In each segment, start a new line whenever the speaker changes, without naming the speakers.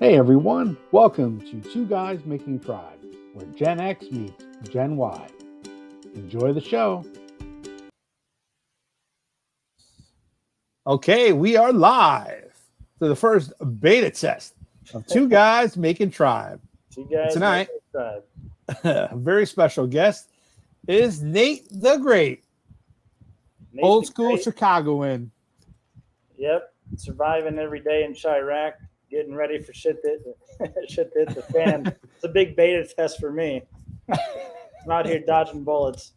Hey everyone, welcome to Two Guys Making Tribe, where Gen X meets Gen Y. Enjoy the show. Okay, we are live to the first beta test of Two Guys Making Tribe.
Two
And
guys
tonight,
making a tribe.
a very special guest is Nate the Great,
Nate
old
the
school
Great.
Chicagoan.
Yep. Surviving every day in Chirac, getting ready for shit that shit that hit the fan. It's a big beta test for me. I'm out here dodging bullets.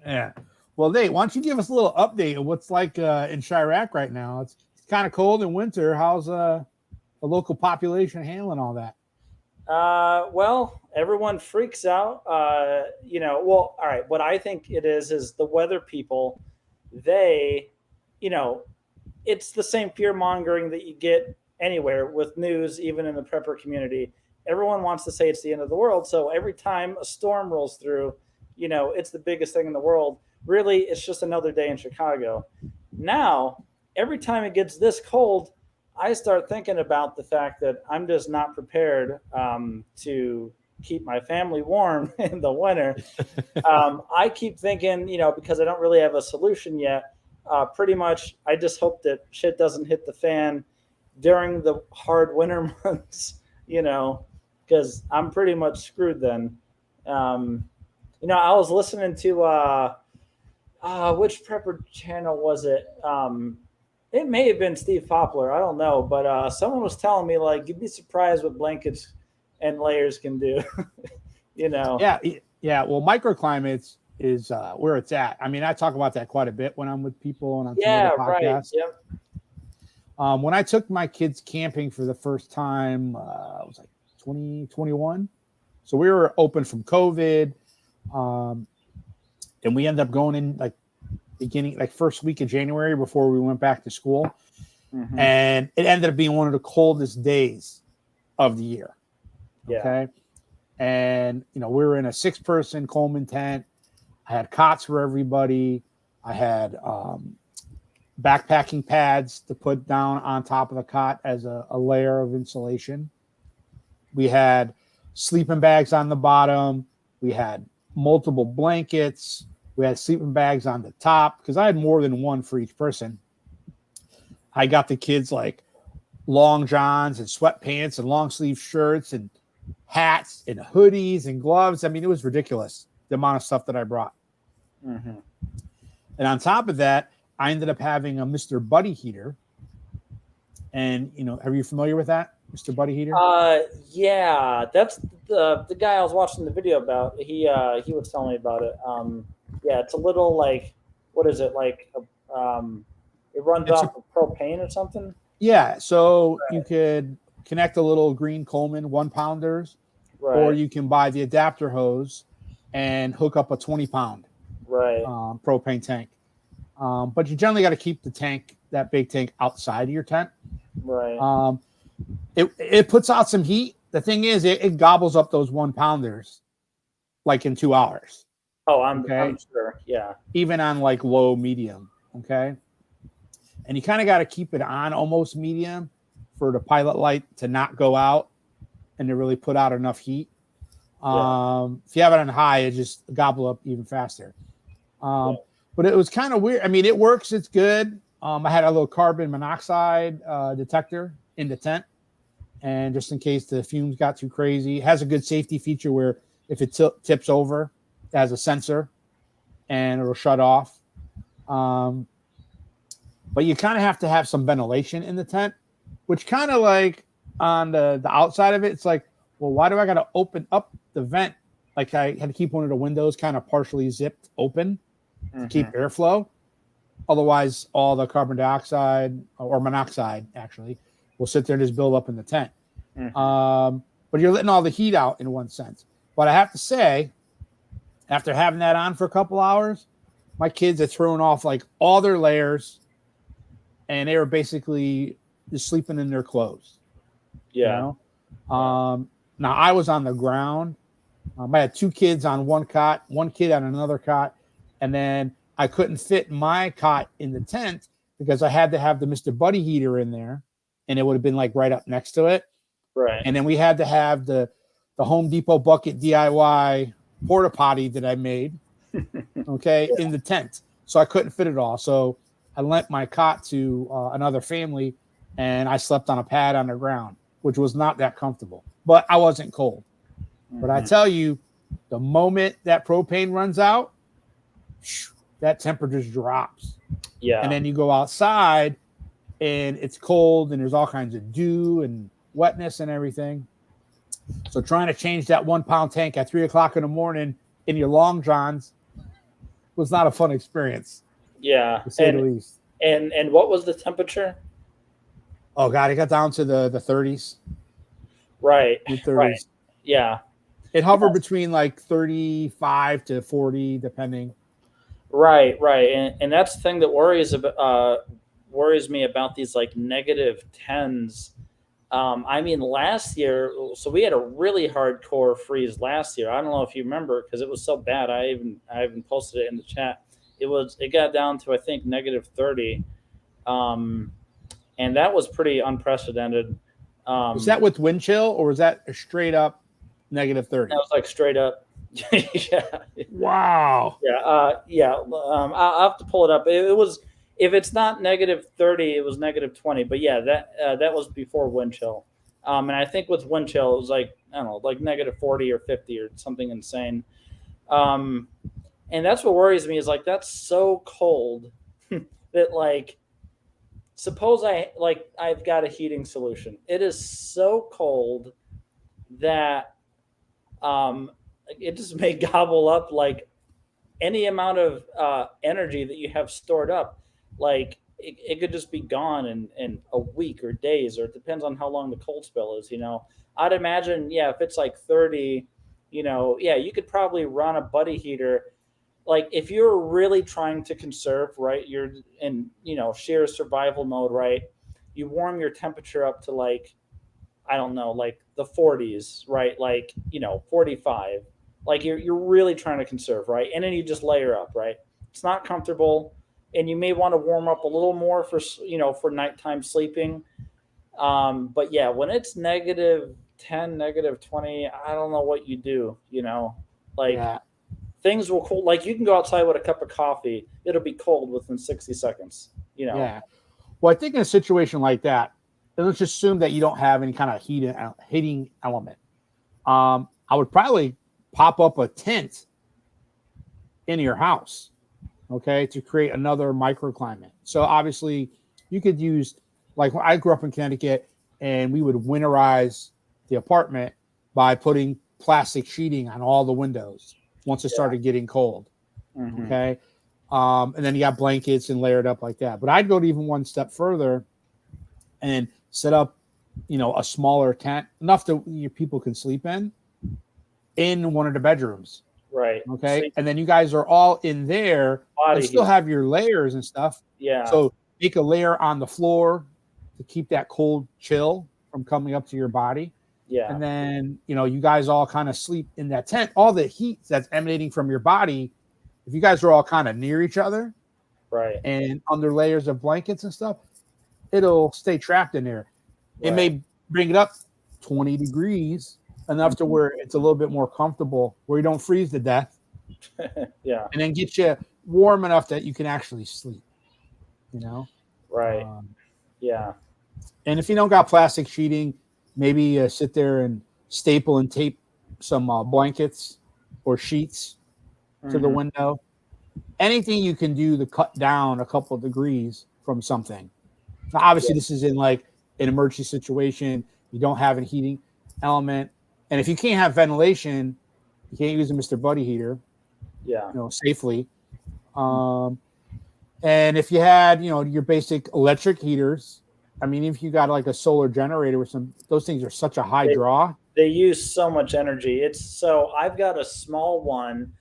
Yeah. Well, Nate, why don't you give us a little update of what's like in Chirac right now? It's kind of cold in winter. How's the local population handling all that?
Well, everyone freaks out. Well, all right. What I think it is the weather people. They, you know, it's the same fear mongering that you get anywhere with news, even in the prepper community. Everyone wants to say it's the end of the world. So every time a storm rolls through, it's the biggest thing in the world. Really, it's just another day in Chicago. Now, every time it gets this cold, I start thinking about the fact that I'm just not prepared to keep my family warm in the winter. I keep thinking, because I don't really have a solution yet. Pretty much, I just hope that shit doesn't hit the fan during the hard winter months, because I'm pretty much screwed then. Um, I was listening to which prepper channel was it? It may have been Steve Poplar. I don't know, but someone was telling me like you'd be surprised what blankets and layers can do. you know.
Yeah, yeah. Well, microclimates is where it's at. I mean, I talk about that quite a bit when I'm with people and on some other
Yeah. Right.
podcasts.
Yep.
When I took my kids camping for the first time, it was like 2021. So we were open from COVID, um, and we ended up going in like beginning, like first week of January before we went back to school.
Hmm.
And it ended up being one of the coldest days of the year.
Yeah.
Okay. And, we were in a 6-person Coleman tent. I had cots for everybody. I had backpacking pads to put down on top of the cot as a layer of insulation. We had sleeping bags on the bottom. We had multiple blankets. We had sleeping bags on the top because I had more than one for each person. I got the kids like long johns and sweatpants and long sleeve shirts and hats and hoodies and gloves. I mean, it was ridiculous the amount of stuff that I brought.
Hmm.
And on top of that, I ended up having a Mr. Buddy heater. And, are you familiar with that, Mr. Buddy heater?
Yeah, that's the guy I was watching the video about. He was telling me about it. Yeah, it's a little like, what is it like? It runs
It's a,
off of propane or something.
yeah. So you could connect a little green Coleman 1-pounders, or
Right,
you can buy the adapter hose and hook up a 20-pound
right,
propane tank. But you generally got to keep the tank, that big tank, outside of your tent.
right.
Um, it puts out some heat. The thing is, it gobbles up those 1-pounders like in 2 hours.
Oh, I'm
Okay,
sure. Yeah,
even on like low medium. Okay, and you kind of got to keep it on almost medium for the pilot light to not go out and to really put out enough heat.
yeah,
If you have it on high, it just gobble up even faster.
yeah,
Um, but it was kind of weird. I mean, it works. It's good. I had a little carbon monoxide detector in the tent, and just in case the fumes got too crazy, it has a good safety feature where if it tips over, it has a sensor and it'll shut off. Um, but you kind of have to have some ventilation in the tent, which kind of like on the outside of it, it's like, well, why do I got to open up the vent? Like I had to keep one of the windows kind of partially zipped open to keep
hmm,
airflow. Otherwise, all the carbon dioxide or monoxide actually will sit there and just build up in the tent.
hmm.
But you're letting all the heat out in one sense. But I have to say, after having that on for a couple hours, my kids had thrown off like all their layers and they were basically just sleeping in their clothes, you
Yeah,
know?
yeah,
Now I was on the ground. I had 2 kids on one cot, one kid on another cot, and then I couldn't fit my cot in the tent because I had to have the Mr. Buddy heater in there, and it would have been like right up next to it.
Right.
And then we had to have the Home Depot bucket DIY porta potty that I made, okay, in the tent. So I couldn't fit it all. So I lent my cot to another family, and I slept on a pad on the ground, which was not that comfortable, but I wasn't cold. But I tell you, the moment that propane runs out, that temperature just drops.
Yeah.
And then you go outside and it's cold and there's all kinds of dew and wetness and everything. So trying to change that 1 pound tank at 3 o'clock in the morning in your long johns was not a fun experience.
Yeah.
To say the least.
And what was the temperature?
Oh God, it got down to the 30s.
Right.
Mid-30s.
Right. Yeah.
It hovered between like 35 to 40, depending.
Right. And that's the thing that worries me about these like negative 10s. I mean, last year, so we had a really hardcore freeze last year. I don't know if you remember because it was so bad. I even posted it in the chat. It got down to I think negative 30, and that was pretty unprecedented.
Was that with wind chill or was that a straight up negative 30?
That was like straight up. Yeah.
Wow.
Yeah. I'll have to pull it up. It was, if it's not negative 30, it was negative 20. But yeah, that was before wind chill. And I think with wind chill, it was like, I don't know, like negative 40 or 50 or something insane. And that's what worries me is like, that's so cold that like, suppose I've got a heating solution. It is so cold that it just may gobble up like any amount of energy that you have stored up. Like it could just be gone in a week or days, or it depends on how long the cold spell is. I'd imagine, if it's like 30, you could probably run a buddy heater. Like if you're really trying to conserve, right, you're in, sheer survival mode, right? You warm your temperature up to like, I don't know, like the 40s, right? Like, 45. Like you're really trying to conserve, right? And then you just layer up, right? It's not comfortable, and you may want to warm up a little more for nighttime sleeping. But yeah, when it's negative 10, negative 20, I don't know what you do, like things will cold. Like you can go outside with a cup of coffee, it'll be cold within 60 seconds,
Yeah. Well, I think in a situation like that, let's just assume that you don't have any kind of heating element. I would probably pop up a tent in your house, okay, to create another microclimate. So obviously you could use, like when I grew up in Connecticut, and we would winterize the apartment by putting plastic sheeting on all the windows once it started getting cold.
Mm-hmm.
Okay. And then you got blankets and layered up like that. But I'd go to even one step further and set up, a smaller tent, enough that your people can sleep in one of the bedrooms.
Right.
Okay. And then you guys are all in there and still have your layers and stuff.
Yeah.
So make a layer on the floor to keep that cold chill from coming up to your body.
Yeah.
And then, you guys all kind of sleep in that tent. All the heat that's emanating from your body, if you guys are all kind of near each other,
right,
and under layers of blankets and stuff, it'll stay trapped in there. Right. It may bring it up 20 degrees, enough to where it's a little bit more comfortable, where you don't freeze to death.
Yeah.
And then get you warm enough that you can actually sleep,
Right. Yeah.
And if you don't got plastic sheeting, maybe sit there and staple and tape some blankets or sheets to the window. Anything you can do to cut down a couple of degrees from something. Now, obviously, this is in like an emergency situation. You don't have a heating element. And if you can't have ventilation, you can't use a Mr. Buddy heater, safely. And if you had, your basic electric heaters, I mean, if you got like a solar generator with those things are such a high draw.
They use so much energy. I've got a small one.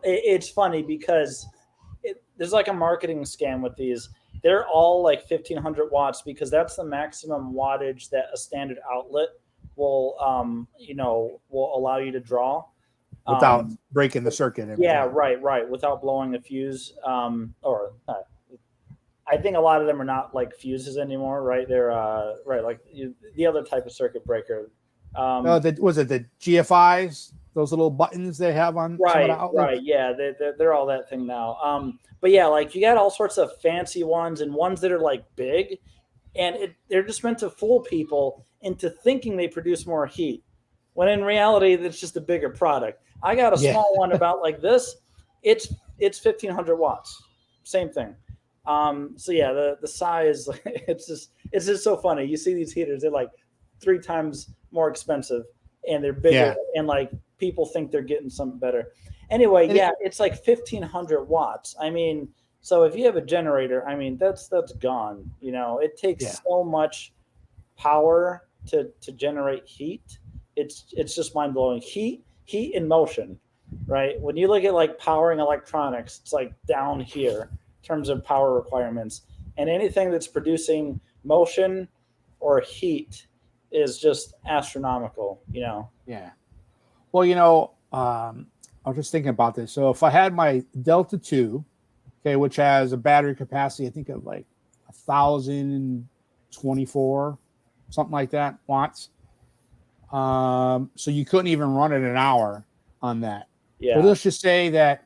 It's funny because there's like a marketing scam with these. They're all like 1500 watts because that's the maximum wattage that a standard outlet will allow you to draw
without breaking the circuit.
Yeah, right. Without blowing a fuse, I I think a lot of them are not like fuses anymore, right? They're right, like the other type of circuit breaker.
Was it the GFIs? Those little buttons they have on some of the
Right,
outlets.
right, yeah, they're all that thing now. But yeah, like you got all sorts of fancy ones and ones that are like big, and they're just meant to fool people into thinking they produce more heat, when in reality it's just a bigger product. I got a
Yeah,
small one about like this. It's 1,500 watts, same thing. So yeah, the size it's just so funny. You see these heaters, they're like 3 times more expensive, and they're bigger,
yeah.
and like people think they're getting something better. Anyway,
And
yeah, it's like 1,500 watts. I mean, so if you have a generator, I mean that's gone. You know, it
yeah,
takes so much power to generate heat. It's just mind blowing. Heat in motion, right? When you look at like powering electronics, it's like down here in terms of power requirements, and anything that's producing motion or heat is just astronomical. You know.
yeah. Well, I was just thinking about this. So if I had my Delta 2, okay, which has a battery capacity, I think of like 1,024, something like that, watts. So you couldn't even run it an hour on that.
Yeah.
But let's just say that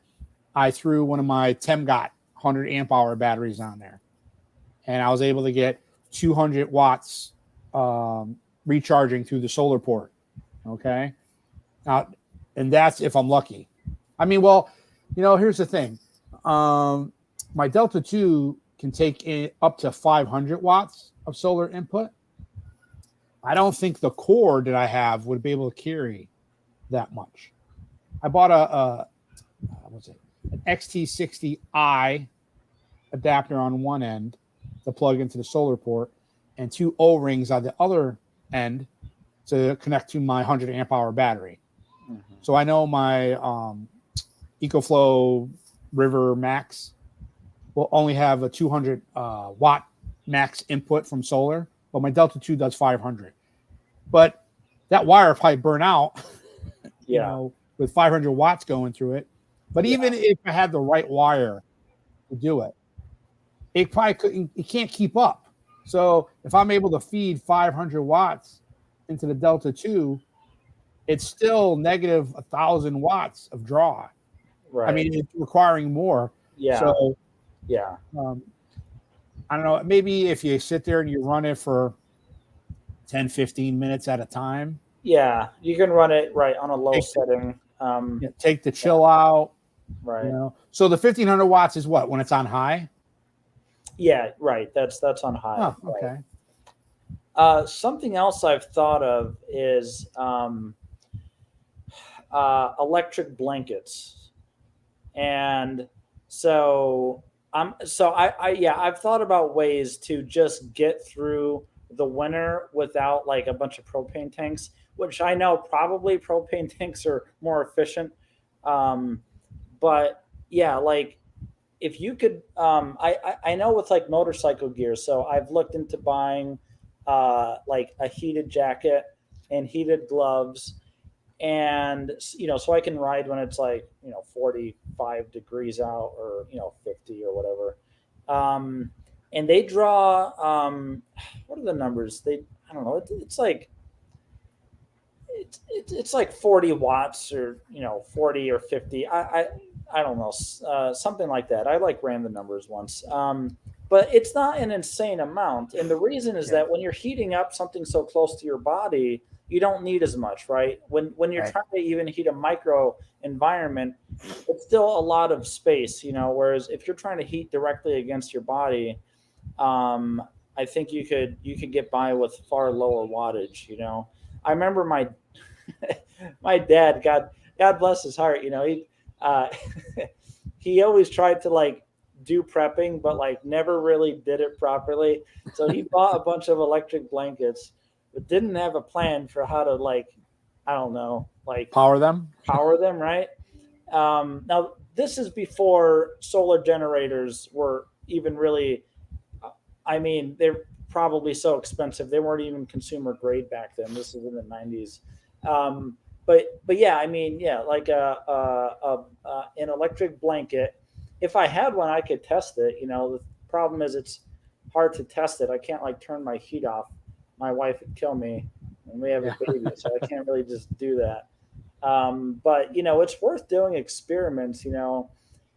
I threw one of my Temgot 100 amp hour batteries on there, and I was able to get 200 watts recharging through the solar port. Okay. Now, and that's if I'm lucky. I mean, well, here's the thing. My Delta 2 can take in up to 500 watts of solar input. I don't think the cord that I have would be able to carry that much. I bought what's it? An XT60i adapter on one end to plug into the solar port, and 2 O-rings on the other end to connect to my 100 amp hour battery. Mm-hmm. So I know my EcoFlow River Max will only have a 200 watt max input from solar, but my Delta 2 does 500. But that wire probably burn out,
Yeah.
with 500 watts going through it. But even if I had the right wire to do it, it probably couldn't. It can't keep up. So if I'm able to feed 500 watts into the Delta 2, it's still negative 1,000 watts of draw.
Right.
I mean, it's requiring more.
Yeah.
So,
yeah.
I don't know. Maybe if you sit there and you run it for 10, 15 minutes at a time.
Yeah, you can run it right on a low setting.
Take the chill out.
Right.
So the 1,500 watts is what, when it's on high?
Yeah, right. That's on high.
Oh, okay.
Right. Something else I've thought of is electric blankets, and so I've thought about ways to just get through the winter without like a bunch of propane tanks, which I know probably propane tanks are more efficient. But yeah, like if you could, I know with like motorcycle gear, so I've looked into buying like a heated jacket and heated gloves, and so I can ride when it's like 45 degrees out, or 50 or whatever. And they draw what are the numbers? I don't know, it's like it's like 40 watts, or 40 or 50. I don't know, something like that. I like ran the numbers once. But it's not an insane amount, and the reason is that when you're heating up something so close to your body, you don't need as much, right? When you're trying to even heat a micro environment, it's still a lot of space, whereas if you're trying to heat directly against your body, I think you could get by with far lower wattage. I remember my my dad, God bless his heart, he always tried to like do prepping, but like never really did it properly. So he bought a bunch of electric blankets, but didn't have a plan for how to like, I don't know, like
power them,
right? Now this is before solar generators were even really, I mean, they're probably so expensive. They weren't even consumer grade back then. This is in the 90s. But yeah, I mean, yeah, like an electric blanket. If I had one, I could test it. problem is it's hard to test it. I can't like turn my heat off. My wife would kill me, and we have a baby, so I can't really just do that. But it's worth doing experiments.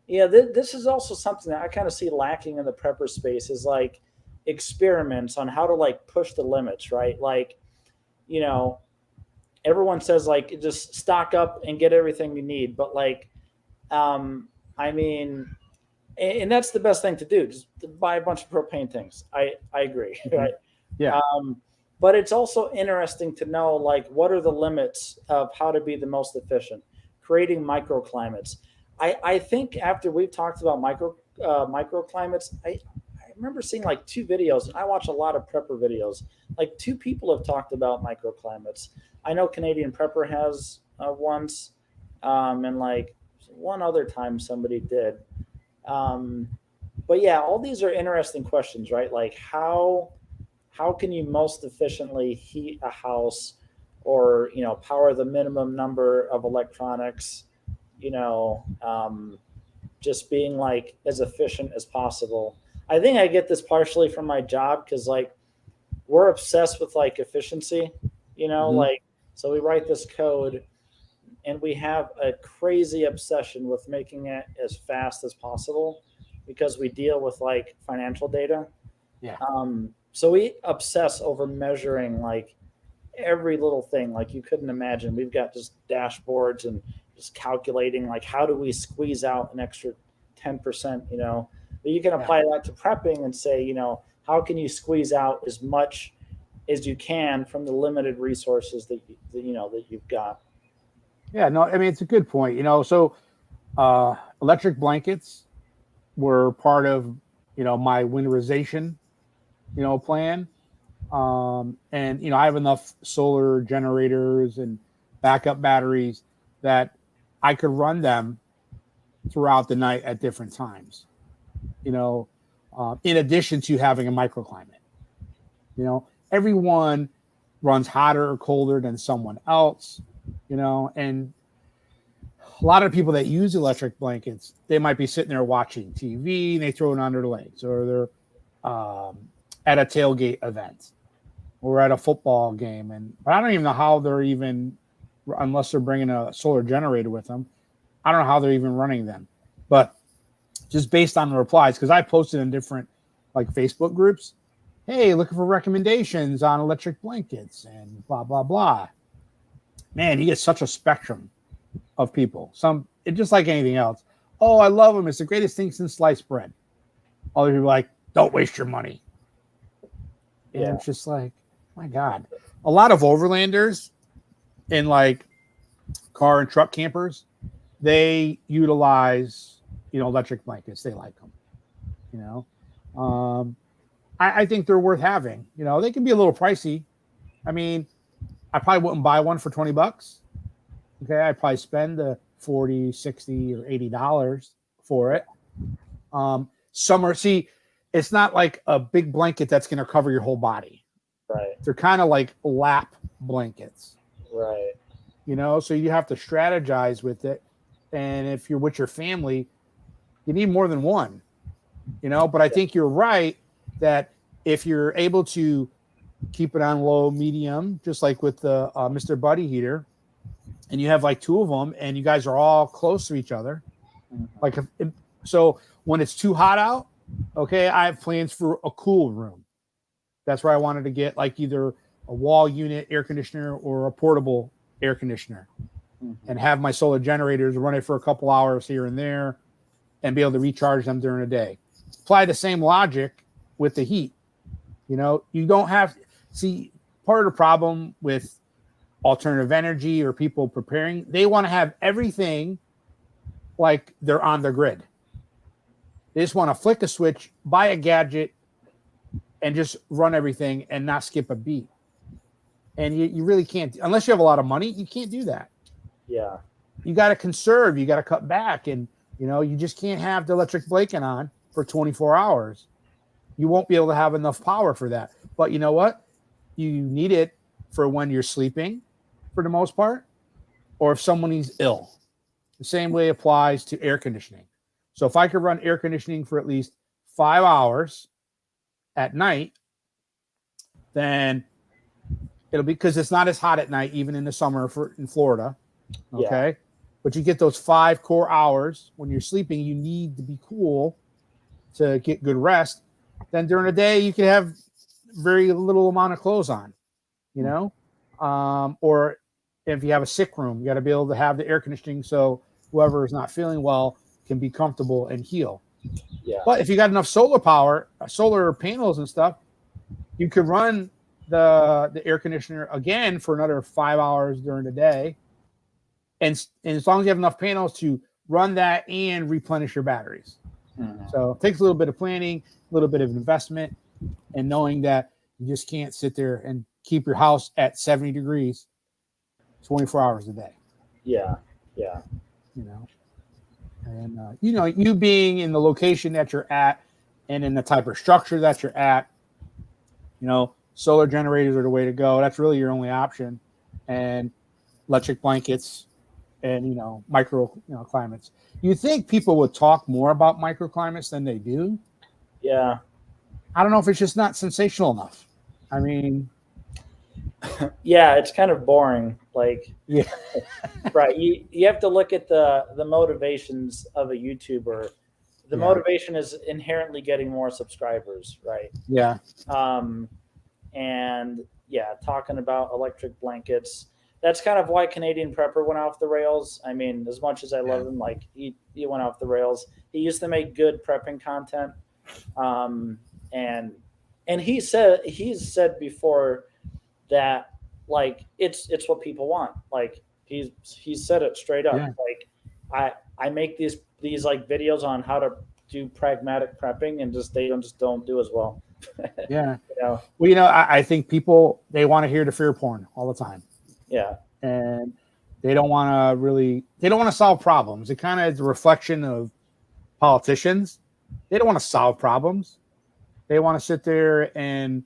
This is also something that I kind of see lacking in the prepper space is like experiments on how to like push the limits, right? Like, everyone says like just stock up and get everything you need, but like, I mean, and that's the best thing to do. Just buy a bunch of propane things. I agree, right?
Yeah.
But it's also interesting to know like what are the limits of how to be the most efficient, creating microclimates. I think after we've talked about microclimates, I remember seeing like 2 videos, and I watch a lot of prepper videos. Like 2 people have talked about microclimates. I know Canadian Prepper has once, and like one other time somebody did. But yeah, all these are interesting questions, right? Like how can you most efficiently heat a house, or power the minimum number of electronics? Just being like as efficient as possible. I think I get this partially from my job because like we're obsessed with like efficiency, like so we write this code and we have a crazy obsession with making it as fast as possible because we deal with like financial data.
Yeah.
So we obsess over measuring like every little thing like you couldn't imagine. We've got just dashboards and just calculating like how do we squeeze out an extra 10%, but you can apply that to prepping and say, how can you squeeze out as much as you can from the limited resources that you've got.
Yeah, no, I mean, it's a good point. So electric blankets were part of, my winterization, plan. And I have enough solar generators and backup batteries that I could run them throughout the night at different times, in addition to having a microclimate. Everyone runs hotter or colder than someone else, and a lot of people that use electric blankets, they might be sitting there watching TV and they throw it on their legs, or they're at a tailgate event or at a football game. But I don't even know how they're even, unless they're bringing a solar generator with them, I don't know how they're even running them. But just based on the replies, because I posted in different like Facebook groups, hey, looking for recommendations on electric blankets and blah, blah, blah. Man, you get such a spectrum of people. Some, it's just like anything else. Oh, I love them. It's the greatest thing since sliced bread. Other people are like, don't waste your money. And it's just like, my God. A lot of overlanders and like car and truck campers, they utilize, electric blankets. They like them, I think they're worth having. They can be a little pricey. I mean, I probably wouldn't buy one for $20. Okay, I'd probably spend the $40, $60, or $80 for it. It's not like a big blanket that's going to cover your whole body.
Right.
They're kind of like lap blankets.
Right.
So you have to strategize with it. And if you're with your family, you need more than one, but I think you're right that if you're able to keep it on low, medium, just like with the Mr. Buddy heater, and you have like 2 of them and you guys are all close to each other. So when it's too hot out, okay, I have plans for a cool room. That's where I wanted to get like either a wall unit air conditioner or a portable air conditioner, and have my solar generators run it for a couple hours here and there and be able to recharge them during the day. Apply the same logic with the heat. You don't have part of the problem with alternative energy or people preparing, they want to have everything like they're on the grid. They just want to flick a switch, buy a gadget, and just run everything and not skip a beat. And you really can't, unless you have a lot of money, you can't do that.
Yeah.
You got to conserve, you got to cut back, and you just can't have the electric blanket on for 24 hours. You won't be able to have enough power for that. But you know what? You need it for when you're sleeping, for the most part, or if someone is ill. The same way applies to air conditioning. So if I could run air conditioning for at least 5 hours at night, then it'll be, because it's not as hot at night, even in the summer in Florida. Okay.
Yeah.
But you get those 5 core hours when you're sleeping. You need to be cool to get good rest. Then during the day, you can have very little amount of clothes on, you know, or if you have a sick room, you got to be able to have the air conditioning so whoever is not feeling well can be comfortable and heal.
Yeah.
But if you got enough solar power, solar panels and stuff, you could run the air conditioner again for another 5 hours during the day. And as long as you have enough panels to run that and replenish your batteries. So it takes a little bit of planning, a little bit of investment, and knowing that you just can't sit there and keep your house at 70 degrees 24 hours a day.
Yeah. Yeah.
You know, and you know, you being in the location that you're at and in the type of structure that you're at, you know, solar generators are the way to go. That's really your only option. And electric blankets and, you know, microclimates. You think people would talk more about microclimates than they do?
Yeah.
I don't know if it's just not sensational enough. I mean,
yeah, it's kind of boring. Like,
yeah,
right. You have to look at the motivations of a YouTuber. The motivation is inherently getting more subscribers, right?
Yeah.
And yeah, talking about electric blankets. That's kind of why Canadian Prepper went off the rails. I mean, as much as I love him, like he went off the rails. He used to make good prepping content, and he's said before that like it's what people want. Like he's said it straight up.
Yeah.
Like I make these like videos on how to do pragmatic prepping, and they just don't do as well.
Yeah.
You know?
Well, you know, I think people, they want to hear the fear porn all the time.
Yeah.
And they don't want to solve problems. It kind of is a reflection of politicians. They don't want to solve problems. They want to sit there and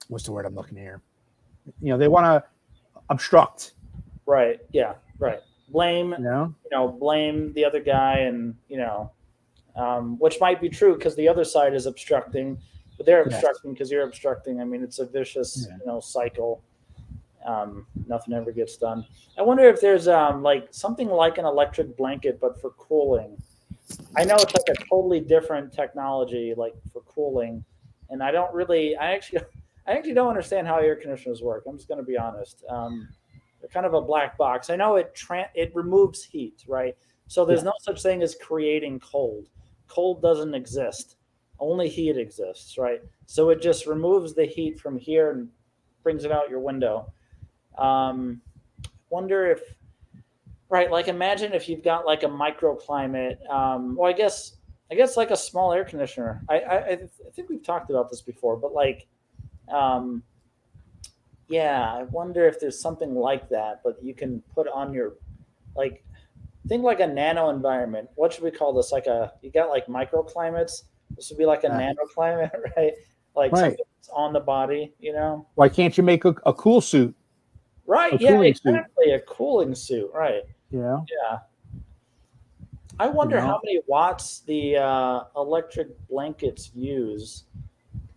what's the word I'm looking here? You know, they want to obstruct.
Right. Yeah. Right. Blame.
You know,
blame the other guy, and which might be true because the other side is obstructing, but they're obstructing because you're obstructing. I mean, it's a vicious cycle. Nothing ever gets done. I wonder if there's like something like an electric blanket, but for cooling. I know it's like a totally different technology, like for cooling, and I actually don't understand how air conditioners work. I'm just going to be honest. They're kind of a black box. I know it removes heat, right? So there's no such thing as creating cold. Cold doesn't exist. Only heat exists, right? So it just removes the heat from here and brings it out your window. Wonder if, right, like imagine if you've got like a microclimate. Well, I guess like a small air conditioner. I think we've talked about this before, but like, yeah, I wonder if there's something like that, but you can put on your, like, think like a nano environment. What should we call this? Like you got like microclimates. This would be like a nanoclimate, right? Like something that's on the body, you know?
Why can't you make a cool suit?
Right. Yeah, exactly. A cooling suit. Right.
Yeah.
Yeah. I wonder how many watts the electric blankets use.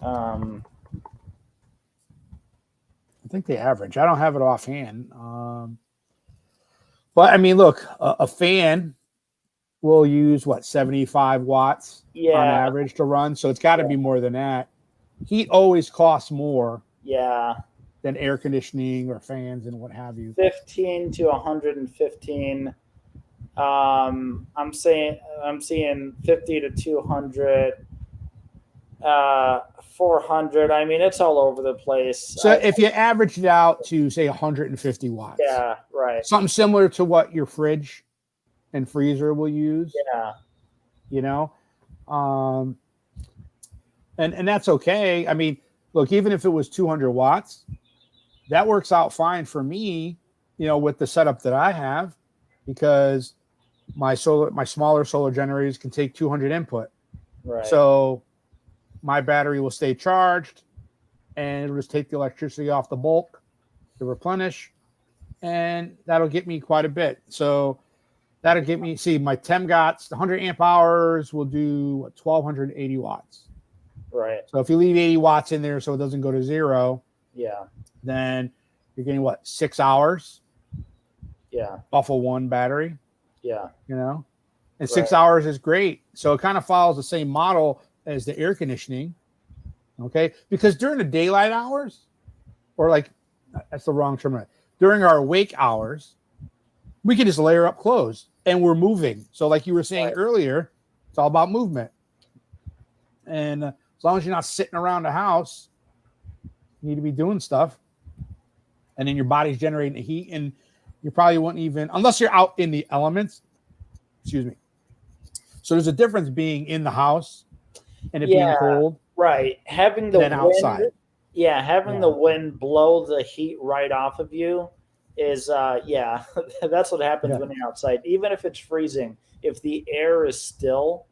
I think they average. I don't have it offhand. But I mean, look, a fan will use 75 watts on average to run. So it's got to be more than that. Heat always costs more.
Yeah.
Than air conditioning or fans and what have you.
15 to 115. I'm seeing 50 to 200, 400. I mean, it's all over the place.
So if you average it out to say 150 watts,
yeah, right,
something similar to what your fridge and freezer will use.
Yeah,
you know, and that's okay. I mean, look, even if it was 200 watts. That works out fine for me, you know, with the setup that I have, because my smaller solar generators can take 200 input.
Right.
So my battery will stay charged and it'll just take the electricity off the bulk to replenish, and that'll get me quite a bit. So That'll get me, see, my TEMGOTS, the 100 amp hours will do what, 1280 watts.
Right.
So if you leave 80 watts in there so it doesn't go to zero,
Yeah.
then you're getting what, 6 hours
Yeah.
off of one battery,
Yeah.
you know? And 6
Right.
hours is great. So it kind of follows the same model as the air conditioning. Okay. Because during the daylight hours, or like, that's the wrong term, during our awake hours, we can just layer up clothes and we're moving. So like you were saying
Right.
earlier, it's all about movement. And as long as you're not sitting around the house, you need to be doing stuff. And then your body's generating the heat, and you probably wouldn't even, unless you're out in the elements, excuse me. So there's a difference being in the house and it being
Yeah.
cold
Right. Having the
than
wind,
outside.
yeah, having
Yeah.
the wind blow the heat right off of you is yeah, that's what happens
Yeah.
when you're outside. Even if it's freezing, if the air is still,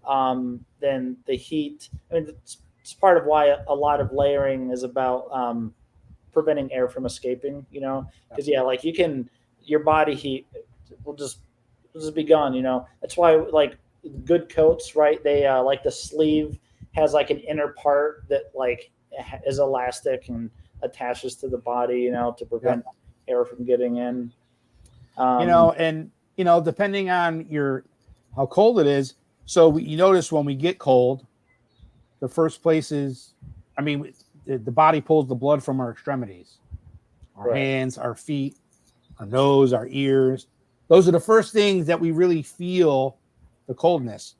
then the heat, I mean, it's part of why a lot of layering is about preventing air from escaping, you know, because yeah, like your body heat will just be gone, you know. That's why like good coats, right? They like the sleeve has like an inner part that like is elastic and attaches to the body, you know, to prevent air from getting in.
You know, and you know, depending on how cold it is. So you notice when we get cold, the first place is, I mean, the body pulls the blood from our extremities, our
Right.
hands, our feet, our nose, our ears. Those are the first things that we really feel the coldness.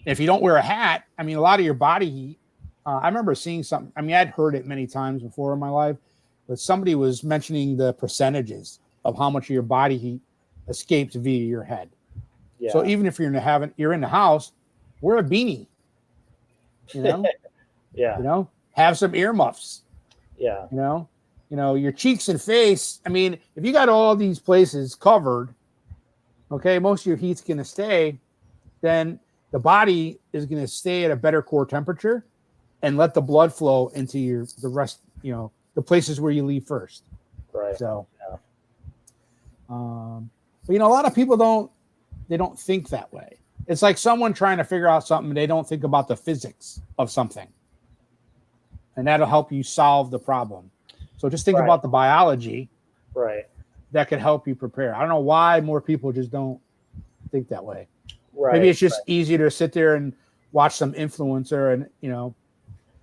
If you don't wear a hat, I mean, a lot of your body heat. I remember seeing something. I mean, I'd heard it many times before in my life, but somebody was mentioning the percentages of how much of your body heat escapes via your head.
Yeah.
So even if you're in the house, wear a beanie. You know,
Yeah.
you know, have some earmuffs.
Yeah.
You know, your cheeks and face. I mean, if you got all these places covered, okay, most of your heat's going to stay. Then the body is going to stay at a better core temperature and let the blood flow into the rest, you know, the places where you leave first.
Right.
So,
Yeah.
But, you know, a lot of people don't think that way. It's like someone trying to figure out something. They don't think about the physics of something, and that'll help you solve the problem. So just think
Right.
about the biology
Right.
that could help you prepare. I don't know why more people just don't think that way.
Right.
Maybe it's just easier to sit there and watch some influencer and, you know,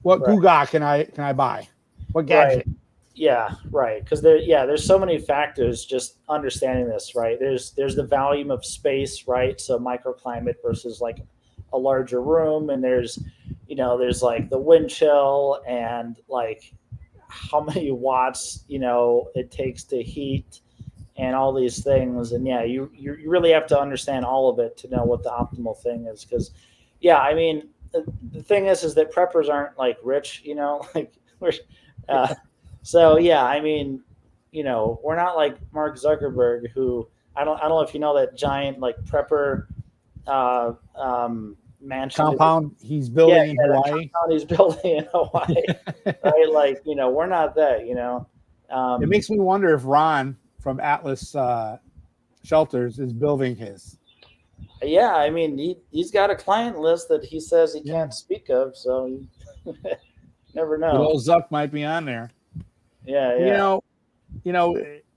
what
Right.
Google can I buy? What gadget?
Right. Yeah, right. Because there's so many factors. Just understanding this, right? There's the volume of space, right? So microclimate versus like a larger room, and there's like the wind chill and like how many watts it takes to heat and all these things. And yeah, you really have to understand all of it to know what the optimal thing is. Because yeah, I mean the thing is that preppers aren't like rich, like we're. So yeah, I mean, we're not like Mark Zuckerberg, who I don't know if you know that giant like prepper mansion
Compound he's building in Hawaii.
Compound he's building in Hawaii, right? Like we're not that.
It makes me wonder if Ron from Atlas Shelters is building his.
Yeah, I mean he's got a client list that he says he can't speak of, so you never know.
Good old Zuck might be on there.
Yeah.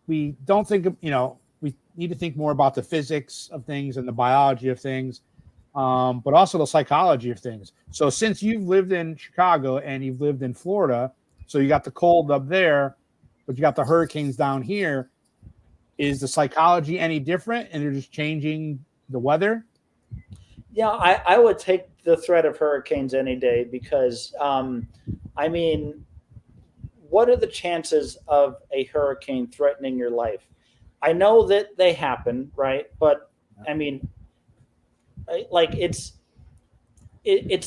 We don't think of, we need to think more about the physics of things and the biology of things, but also the psychology of things. So since you've lived in Chicago and you've lived in Florida, so you got the cold up there, but you got the hurricanes down here. Is the psychology any different and they're just changing the weather?
Yeah, I would take the threat of hurricanes any day because, I mean, what are the chances of a hurricane threatening your life? I know that they happen, right? But I mean, like it's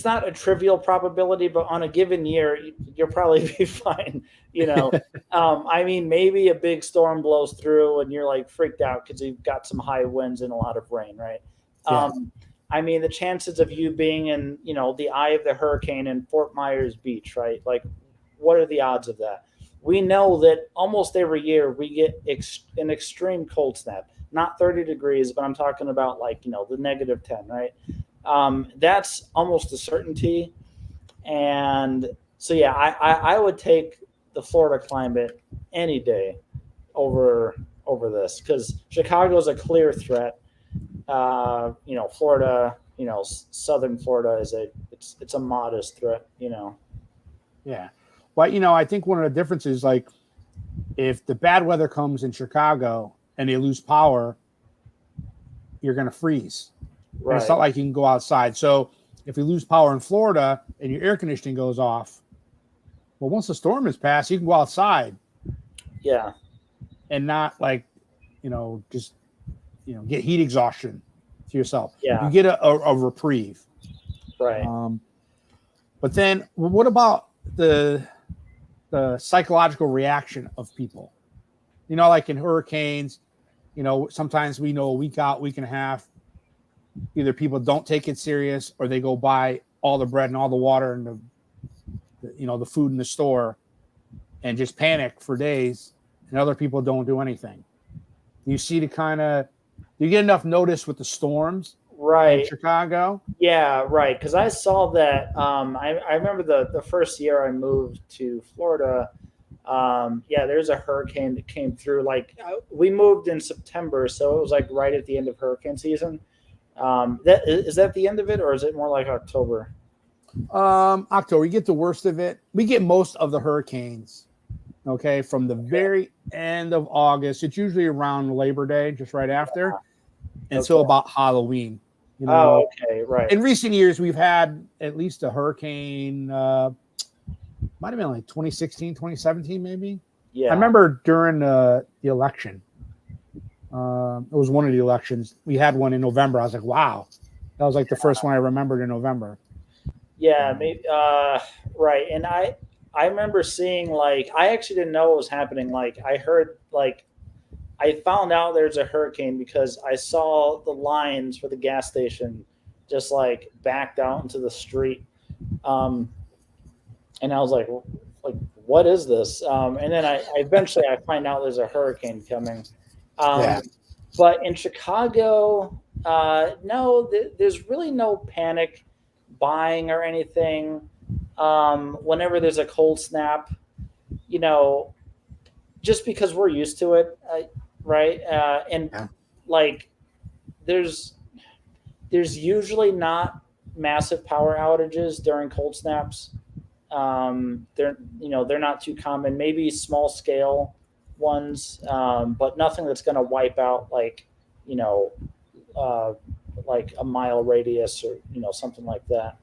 not a trivial probability, but on a given year, you'll probably be fine. I mean, maybe a big storm blows through and you're like freaked out because you've got some high winds and a lot of rain, right?
Yeah.
I mean, the chances of you being in, the eye of the hurricane in Fort Myers Beach, right? Like, what are the odds of that? We know that almost every year we get an extreme cold snap. not 30 degrees, but I'm talking about like, the -10, right? That's almost a certainty. And so, yeah, I would take the Florida climate any day over this, because Chicago is a clear threat. Florida, southern Florida it's a modest threat.
Yeah. Well, I think one of the differences, like, if the bad weather comes in Chicago and they lose power, you're going to freeze.
Right.
And it's not like you can go outside. So if you lose power in Florida and your air conditioning goes off, well, once the storm is passed, you can go outside.
Yeah.
And not like, just, get heat exhaustion to yourself.
Yeah.
You get a reprieve.
Right.
But then what about the psychological reaction of people? Like in hurricanes, sometimes we know a week out, week and a half, either people don't take it serious or they go buy all the bread and all the water and the food in the store and just panic for days, and other people don't do anything. You see you get enough notice with the storms,
right,
in Chicago?
Yeah, right. Because I saw that. I remember the first year I moved to Florida. There's a hurricane that came through. Like, we moved in September, so it was like right at the end of hurricane season. Is that the end of it, or is it more like October?
October. You get the worst of it. We get most of the hurricanes. Okay, from the very end of August. It's usually around Labor Day, just right after, until about Halloween.
Oh, okay, right.
In recent years, we've had at least a hurricane. Might have been like 2016, 2017, maybe.
Yeah.
I remember during the election. It was one of the elections. We had one in November. I was like, wow. That was like the first one I remembered in November.
Yeah, maybe. Right. And I remember seeing, like, I actually didn't know what was happening. Like, I heard, like, I found out there's a hurricane because I saw the lines for the gas station just like backed out into the street. And I was like, what is this? And then I eventually find out there's a hurricane coming. But in Chicago, no, there's really no panic buying or anything. Whenever there's a cold snap, just because we're used to it, right? Like, there's usually not massive power outages during cold snaps. They're not too common. Maybe small scale ones, but nothing that's going to wipe out like a mile radius or something like that.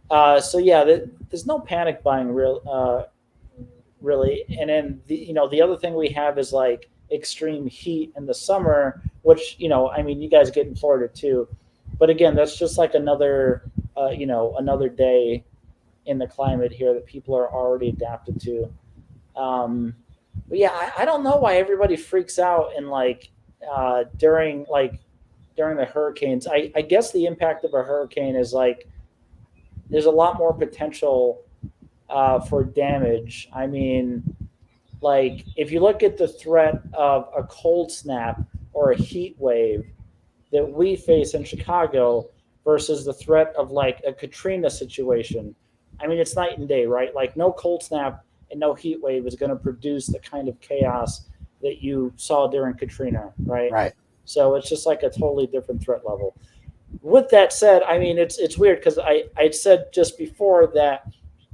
There's no panic buying really. And then the other thing we have is like extreme heat in the summer, which you guys get in Florida too, but again, that's just like another day in the climate here that people are already adapted to. But yeah, I don't know why everybody freaks out and during the hurricanes. I guess the impact of a hurricane is like there's a lot more potential for damage. I mean, like, if you look at the threat of a cold snap or a heat wave that we face in Chicago versus the threat of like a Katrina situation, I mean, it's night and day, right? Like, no cold snap and no heat wave is going to produce the kind of chaos that you saw during Katrina, right?
Right.
So it's just like a totally different threat level. With that said, I mean, it's weird because I said just before that,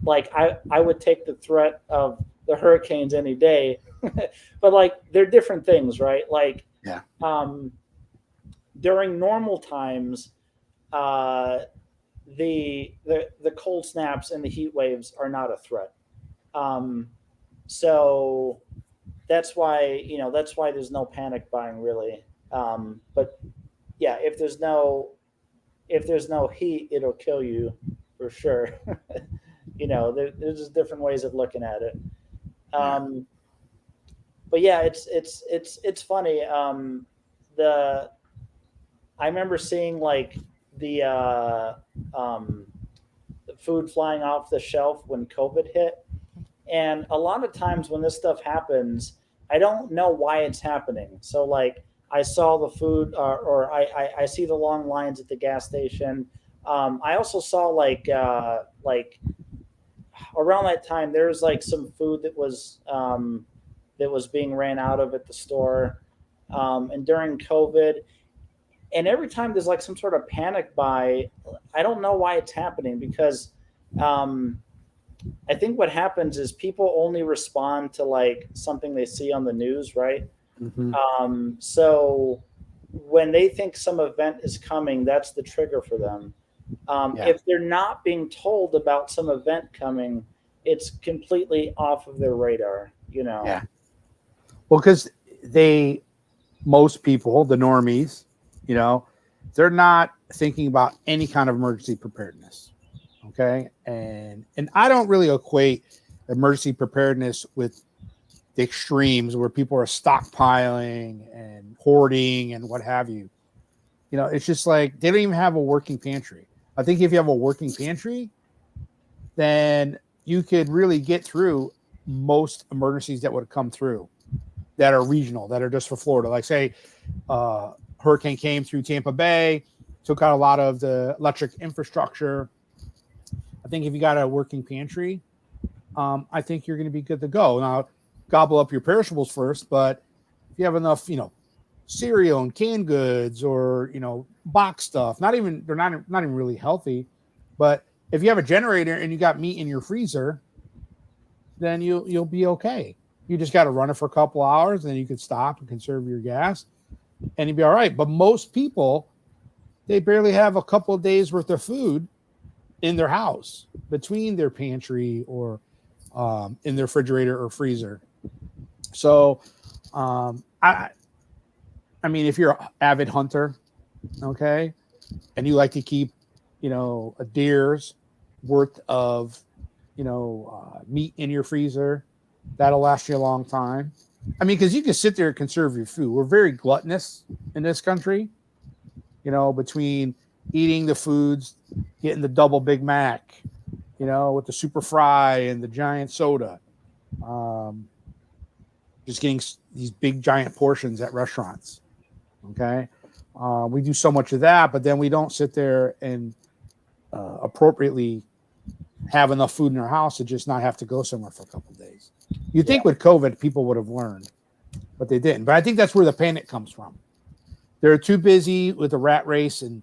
like, I would take the threat of the hurricanes any day, but like, they're different things, right? Like, during normal times, the cold snaps and the heat waves are not a threat. So that's why there's no panic buying really. But yeah, if there's no heat, it'll kill you for sure. There's just different ways of looking at it. But yeah, it's funny. I remember seeing like the food flying off the shelf when COVID hit. And a lot of times when this stuff happens, I don't know why it's happening. So like, I saw the food, or I see the long lines at the gas station. I also saw like around that time there was like some food that was being ran out of at the store, and during COVID. And every time there's like some sort of panic buy, I don't know why it's happening because um, I think what happens is people only respond to like something they see on the news, right?
Mhm.
So when they think some event is coming, that's the trigger for them.
Yeah.
If they're not being told about some event coming, it's completely off of their radar, you know?
Yeah. Well, because they, most people, the normies, you know, they're not thinking about any kind of emergency preparedness. Okay. And I don't really equate emergency preparedness with the extremes where people are stockpiling and hoarding and what have you. You know, it's just like they don't even have a working pantry. I think if you have a working pantry, then you could really get through most emergencies that would come through that are regional, that are just for Florida. Like, say, hurricane came through Tampa Bay, took out a lot of the electric infrastructure. I think if you got a working pantry, I think you're going to be good to go. Now, gobble up your perishables first, but if you have enough, you know, cereal and canned goods or, you know, box stuff, they're not even really healthy, but if you have a generator and you got meat in your freezer, then you'll be okay. You just got to run it for a couple hours, and then you can stop and conserve your gas, and you'll be all right. But most people, they barely have a couple of days worth of food in their house between their pantry or in their refrigerator or freezer. So, I mean, if you're an avid hunter, okay, and you like to keep, you know, a deer's worth of, you know, meat in your freezer, that'll last you a long time. I mean, because you can sit there and conserve your food. We're very gluttonous in this country, you know, between eating the foods, getting the double Big Mac, you know, with the super fry and the giant soda, um, just getting these big giant portions at restaurants. Okay. We do so much of that, but then we don't sit there and appropriately have enough food in our house to just not have to go somewhere for a couple of days. You think with COVID, people would have learned, but they didn't. But I think that's where the panic comes from. They're too busy with the rat race and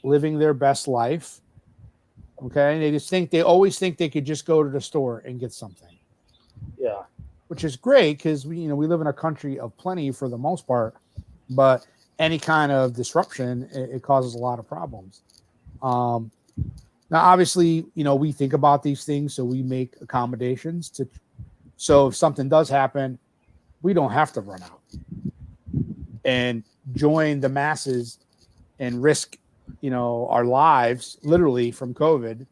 living their best life. Okay. They always think they could just go to the store and get something.
Yeah.
Which is great because we live in a country of plenty for the most part, but any kind of disruption, it causes a lot of problems. Now, obviously, we think about these things, so we make accommodations so if something does happen, we don't have to run out and join the masses and risk, our lives literally from COVID,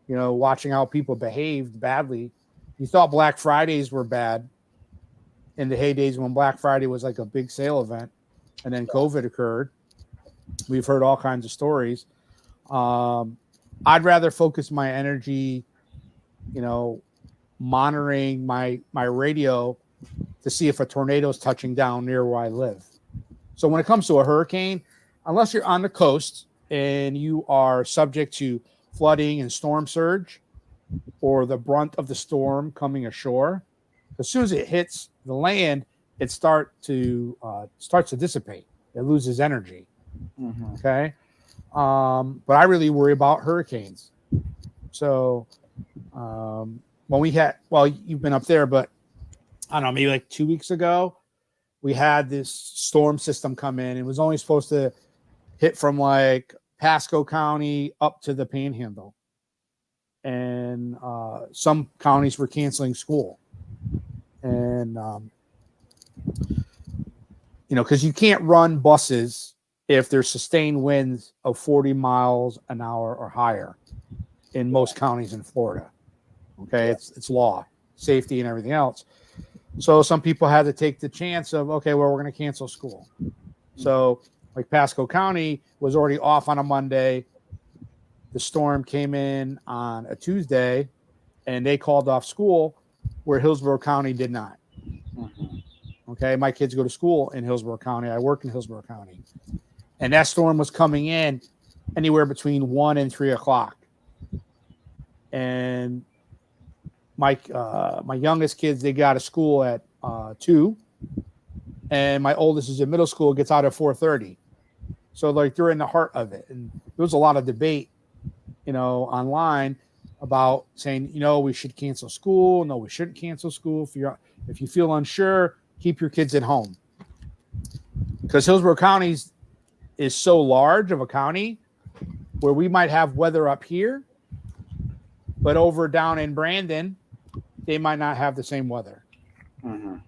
watching how people behaved badly. You thought Black Fridays were bad in the heydays when Black Friday was like a big sale event, and then COVID occurred. We've heard all kinds of stories. I'd rather focus my energy, monitoring my radio to see if a tornado is touching down near where I live. So when it comes to a hurricane, unless you're on the coast and you are subject to flooding and storm surge or the brunt of the storm coming ashore, as soon as it hits the land, it starts to dissipate. It loses energy.
Mm-hmm.
Okay. But I really worry about hurricanes. So when you've been up there, but I don't know, maybe like 2 weeks ago, we had this storm system come in. It was only supposed to hit from like Pasco County up to the Panhandle. And some counties were canceling school. And, because you can't run buses if there's sustained winds of 40 miles an hour or higher in most counties in Florida. Okay. Yeah. It's law, safety and everything else. So some people had to take the chance of, okay, well, we're going to cancel school. So like Pasco County was already off on a Monday. The storm came in on a Tuesday and they called off school where Hillsborough County did not.
Mm-hmm.
Okay. My kids go to school in Hillsborough County. I work in Hillsborough County. And that storm was coming in anywhere between 1 and 3 o'clock. And my youngest kids, they got to school at 2. And my oldest is in middle school, gets out at 4:30. So like they're in the heart of it. And there was a lot of debate, online about saying, we should cancel school. No, we shouldn't cancel school. If you feel unsure, keep your kids at home. Because Hillsborough County is so large of a county where we might have weather up here, but over down in Brandon, they might not have the same weather. But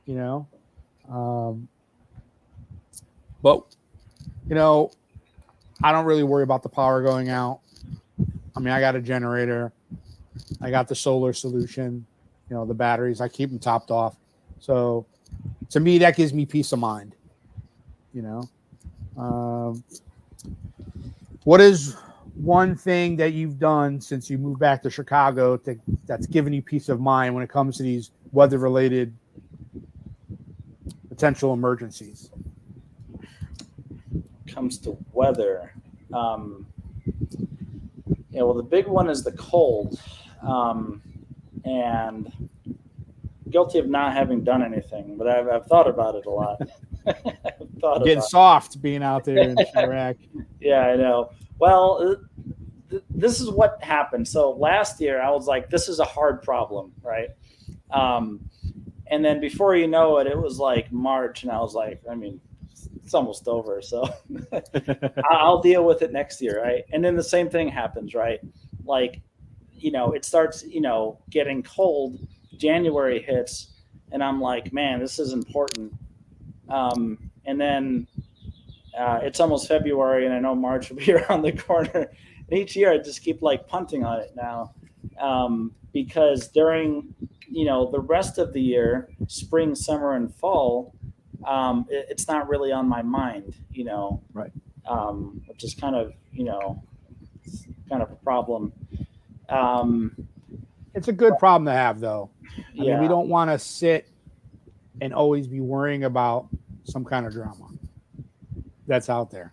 I don't really worry about the power going out. I mean, I got a generator. I got the solar solution, the batteries. I keep them topped off. So to me, that gives me peace of mind. What is one thing that you've done since you moved back to Chicago that's given you peace of mind when it comes to these weather-related potential emergencies?
Comes to weather, well, the big one is the cold, and guilty of not having done anything, but I've thought about it a lot.
Getting soft being out there in Iraq.
Yeah, I know. Well, this is what happened. So last year I was like, this is a hard problem, right? And then before you know it, it was like March, and I was like, it's almost over, so I'll deal with it next year, right? And then the same thing happens, right? Like, it starts, getting cold. January hits, and I'm like, man, this is important. And then it's almost February, and I know March will be around the corner. And each year I just keep like punting on it now, because during the rest of the year, spring, summer, and fall, it's not really on my mind,
right?
Which is kind of a problem.
It's a good problem to have, though. I mean, we
Yeah.
don't want to sit and always be worrying about some kind of drama that's out there.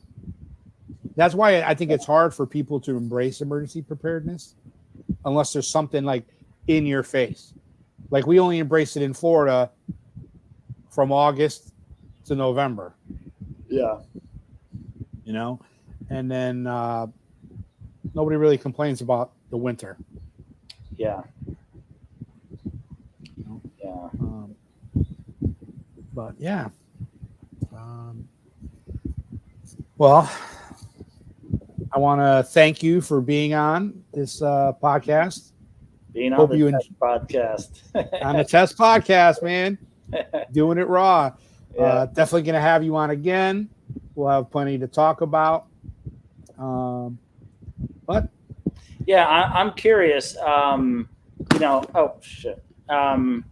That's why I think it's hard for people to embrace emergency preparedness unless there's something like in your face. Like we only embraced it in Florida from August to November.
Yeah.
And then nobody really complains about the winter.
Yeah. Yeah.
But yeah. Well, I want to thank you for being on this podcast.
Being
Hope
on
you
the test podcast.
On the test podcast, man. Doing it raw.
Yeah.
Definitely going to have you on again. We'll have plenty to talk about. But
yeah, I'm curious. Oh shit. I'm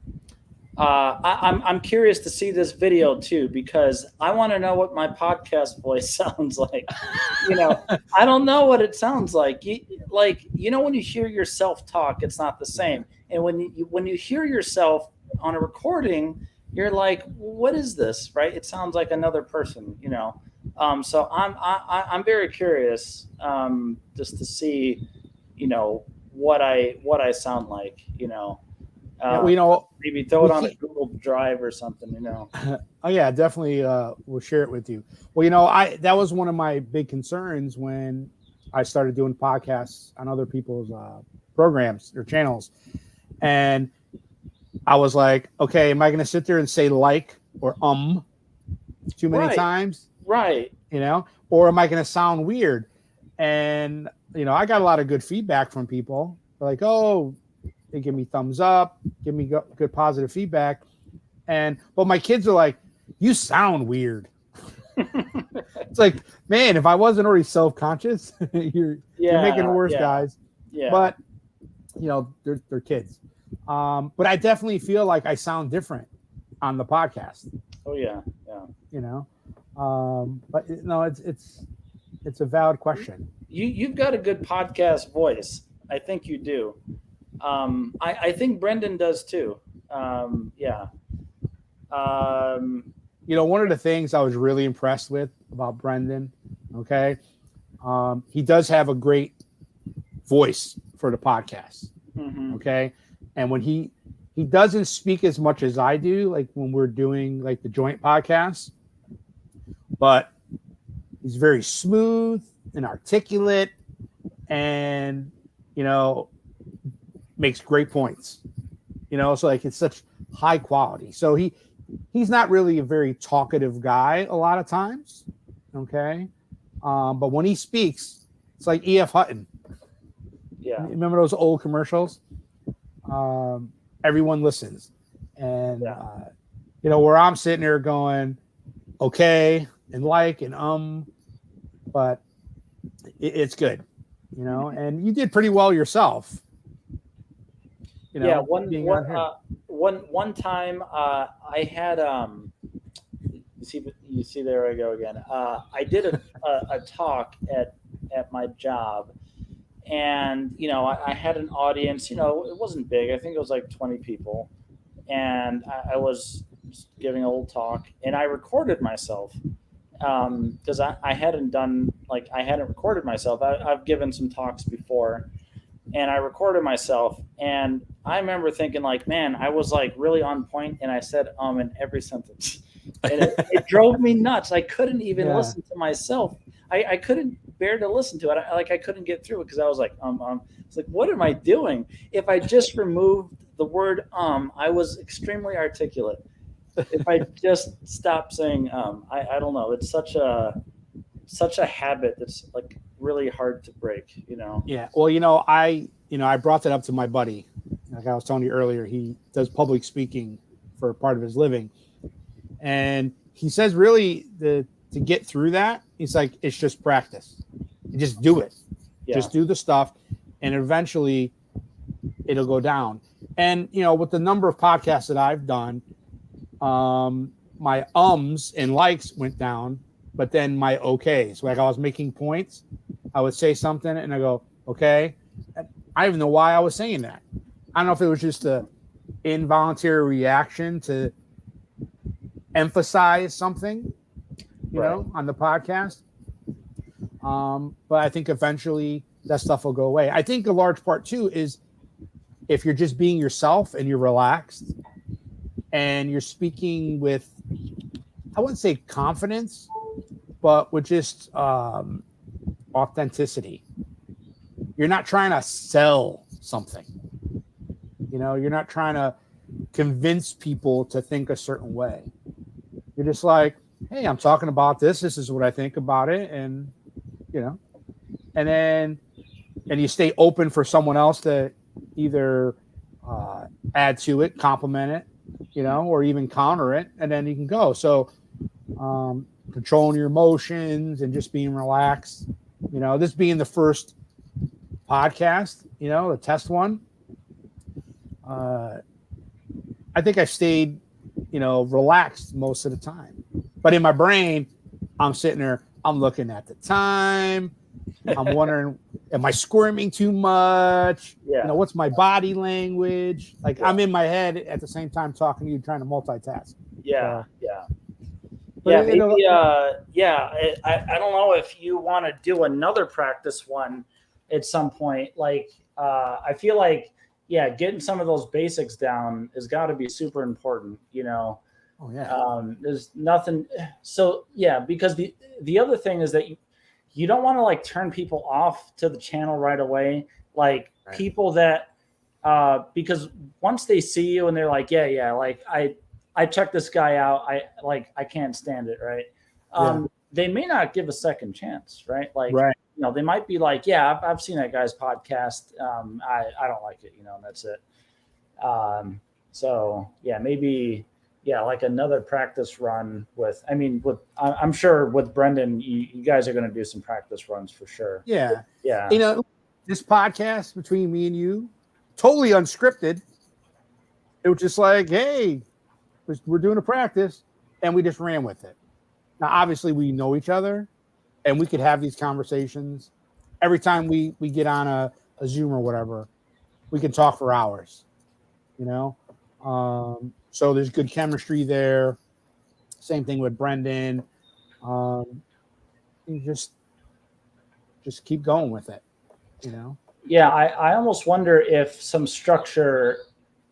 curious to see this video too, because I want to know what my podcast voice sounds like. I don't know what it sounds like. When you hear yourself talk, it's not the same. And when you hear yourself on a recording, you're like, what is this? Right? It sounds like another person. So I'm very curious, just to see, what I sound like. Maybe throw it on a Google Drive or something.
Oh yeah, definitely. We'll share it with you. Well, that was one of my big concerns when I started doing podcasts on other people's programs or channels, and I was like, okay, am I going to sit there and say like or too many times?
Right.
Or am I going to sound weird? And I got a lot of good feedback from people. They're like, oh, they give me thumbs up, give me good positive feedback. But my kids are like, you sound weird. It's like, man, if I wasn't already self-conscious, you're making it worse, guys.
Yeah.
But they're kids. But I definitely feel like I sound different on the podcast.
Oh yeah.
But no, it's a valid question.
You've got a good podcast voice. I think you do. I think Brendan does too. Yeah.
You know, one of the things I was really impressed with about Brendan, okay, he does have a great voice for the podcast, okay, and when he doesn't speak as much as I do, like when we're doing like the joint podcast, but he's very smooth and articulate, and you know, makes great points. You know, so like it's such high quality. So he's not really a very talkative guy a lot of times, okay? But when he speaks, it's like E.F. Hutton.
Yeah.
Remember those old commercials? Everyone listens. And, you know, where I'm sitting there going, okay, and like, and but it's good, you know? And you did pretty well yourself. You know,
yeah, one time I had you see there I go again. I did a talk at my job, and you know I had an audience. You know, it wasn't big. I think it was like 20 people, and I was giving a little talk, and I recorded myself because I hadn't recorded myself. I've given some talks before, and I recorded myself, and I remember thinking like, man, I was like really on point, and I said in every sentence, and it drove me nuts. I couldn't even listen to myself. I couldn't bear to listen to it. I couldn't get through it because I was like, It's like, what am I doing? If I just removed the word I was extremely articulate. If I just stopped saying I don't know. It's such a habit that's like really hard to break, you know?
Yeah. Well, I brought that up to my buddy. Like I was telling you earlier, he does public speaking for part of his living. And he says really to get through that, he's like, it's just practice. You just do it. Yeah. Just do the stuff. And eventually it'll go down. And, with the number of podcasts that I've done, my ums and likes went down, but then my okays, like I was making points, I would say something and I go, okay. I don't even know why I was saying that. I don't know if it was just a involuntary reaction to emphasize something, you know, on the podcast. But I think eventually that stuff will go away. I think a large part too is if you're just being yourself and you're relaxed and you're speaking with, I wouldn't say confidence, but with just authenticity. You're not trying to sell something. You're not trying to convince people to think a certain way. You're just like, hey, I'm talking about this. This is what I think about it. And, and you stay open for someone else to either add to it, compliment it, or even counter it. And then you can go. So controlling your emotions and just being relaxed, this being the first podcast, the test one. I think I stayed, relaxed most of the time. But in my brain, I'm sitting there, I'm looking at the time. I'm wondering, am I squirming too much?
Yeah.
What's my body language? Like I'm in my head at the same time talking to you, trying to multitask.
Yeah.
So,
yeah. Yeah, maybe. I don't know if you want to do another practice one at some point. Like, I feel like, getting some of those basics down has got to be super important.
Oh yeah.
There's nothing. So because the other thing is that you don't want to like turn people off to the channel right away. Like people that because once they see you and they're like, like I checked this guy out. I can't stand it. Right. They may not give a second chance. Right. Like, they might be like, I've seen that guy's podcast. I don't like it, and that's it. So maybe, like another practice run I'm sure with Brendan, you guys are going to do some practice runs for sure.
Yeah.
Yeah.
This podcast between me and you, totally unscripted. It was just like, hey, we're doing a practice, and we just ran with it. Now, obviously, we know each other, and we could have these conversations every time we get on a Zoom or whatever. We can talk for hours, So there's good chemistry there. Same thing with Brendan. You just keep going with it, you know?
Yeah, I almost wonder if some structure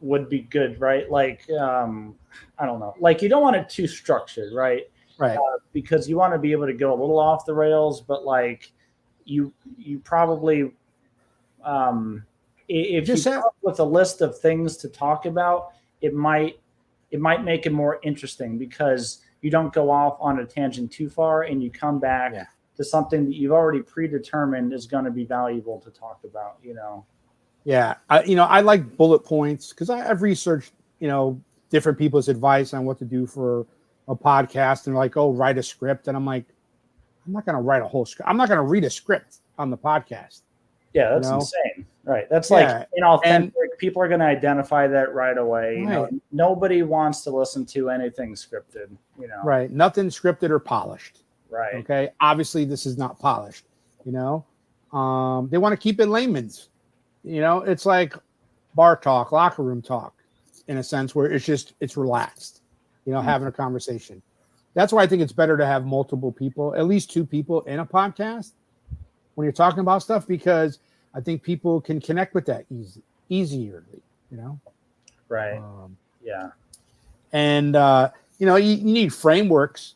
would be good, right? Like, I don't know. Like, you don't want it too structured, right?
Right.
Because you want to be able to go a little off the rails, but like, you probably, if you come up with a list of things to talk about, it might make it more interesting because you don't go off on a tangent too far and you come back to something that you've already predetermined is going to be valuable to talk about, you know?
Yeah. I like bullet points because I've researched, different people's advice on what to do for a podcast and like, oh, write a script. And I'm like, I'm not going to write a whole script. I'm not going to read a script on the podcast.
Yeah, that's insane. Right. That's like inauthentic. And people are going to identify that right away. You know, nobody wants to listen to anything scripted, you know.
Right. Nothing scripted or polished.
Right.
Okay. Obviously, this is not polished, you know. They want to keep it layman's. You know, it's like bar talk, locker room talk, in a sense where it's relaxed, having a conversation. That's why I think it's better to have multiple people, at least 2 people in a podcast when you're talking about stuff, because I think people can connect with that easier,
Right. Yeah.
And, you need frameworks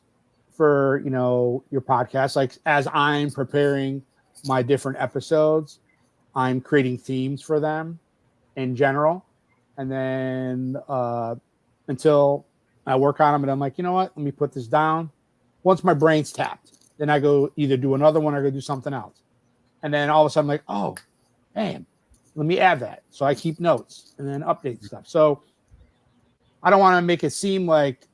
for, your podcast. Like as I'm preparing my different episodes, I'm creating themes for them in general. And then until I work on them and I'm like, you know what, let me put this down. Once my brain's tapped, then I go either do another one or go do something else. And then all of a sudden I'm like, oh, man, let me add that. So I keep notes and then update stuff. So I don't want to make it seem like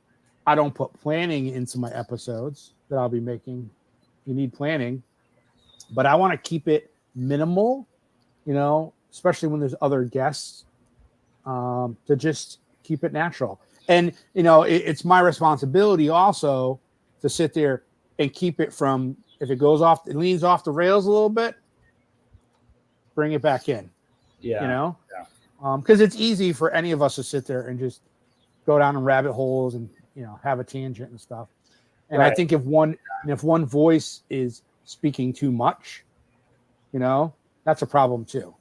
I don't put planning into my episodes that I'll be making. You need planning, but I want to keep it minimal, especially when there's other guests, to just keep it natural. And, it's my responsibility also to sit there and keep it from, if it leans off the rails a little bit, bring it back in.
Yeah.
Because it's easy for any of us to sit there and just go down in rabbit holes and, have a tangent and stuff. And I think if one voice is speaking too much, that's a problem too.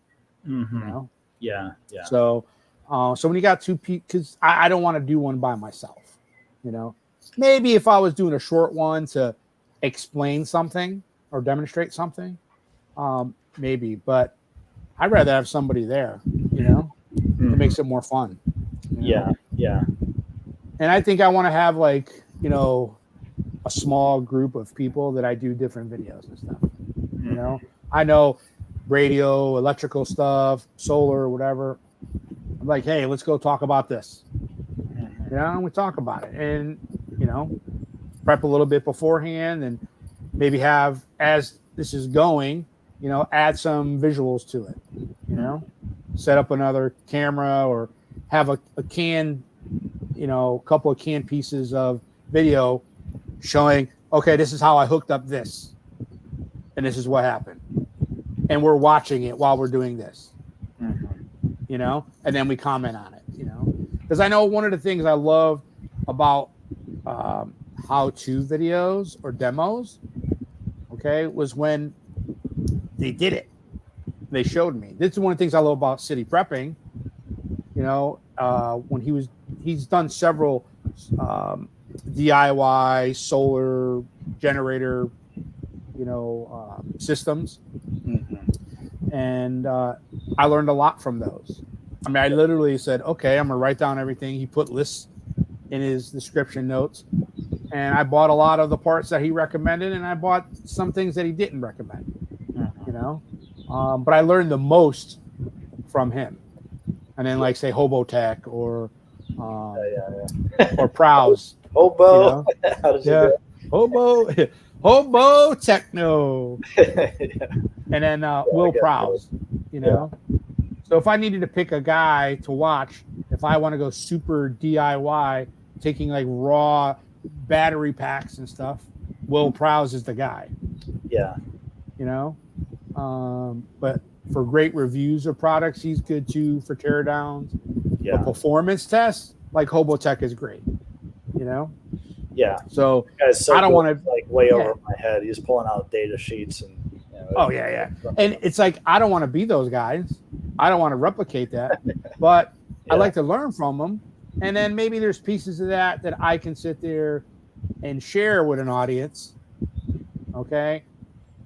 Mm-hmm. Yeah.
So when you got 2 people, because I don't want to do one by myself, maybe if I was doing a short one to explain something or demonstrate something, maybe, but I'd rather have somebody there,
Mm-hmm.
It makes it more fun.
Yeah.
And I think I want to have like, a small group of people that I do different videos and stuff.
Mm-hmm.
I know radio, electrical stuff, solar, whatever. I'm like, hey, let's go talk about this. And we talk about it and, prep a little bit beforehand and maybe have, as this is going, add some visuals to it, set up another camera or have a couple of canned pieces of video showing, okay, this is how I hooked up this and this is what happened. And we're watching it while we're doing this, and then we comment on it, because I know one of the things I love about how-to videos or demos, was when they did it. They showed me. This is one of the things I love about City Prepping. When he's done several DIY solar generator, systems. And I learned a lot from those. I mean, I literally said, okay, I'm going to write down everything. He put lists in his description notes. And I bought a lot of the parts that he recommended, and I bought some things that he didn't recommend, but I learned the most from him. And then, like, say, Hobotech or Prowse.
Hobo. How does it
go? Hobo Techno. And then Will Prowse, So if I needed to pick a guy to watch, if I want to go super DIY, taking like raw battery packs and stuff, Will Prowse is the guy.
Yeah.
But for great reviews of products, he's good too for teardowns.
Yeah.
For performance tests, like Hobotech is great, you know?
Yeah.
So
Guys, so
I don't
good,
want to,
like way
yeah.
over my head. He's pulling out data sheets and
Oh yeah. And it's like, I don't want to be those guys. I don't want to replicate that, but I like to learn from them. And then maybe there's pieces of that I can sit there and share with an audience. Okay.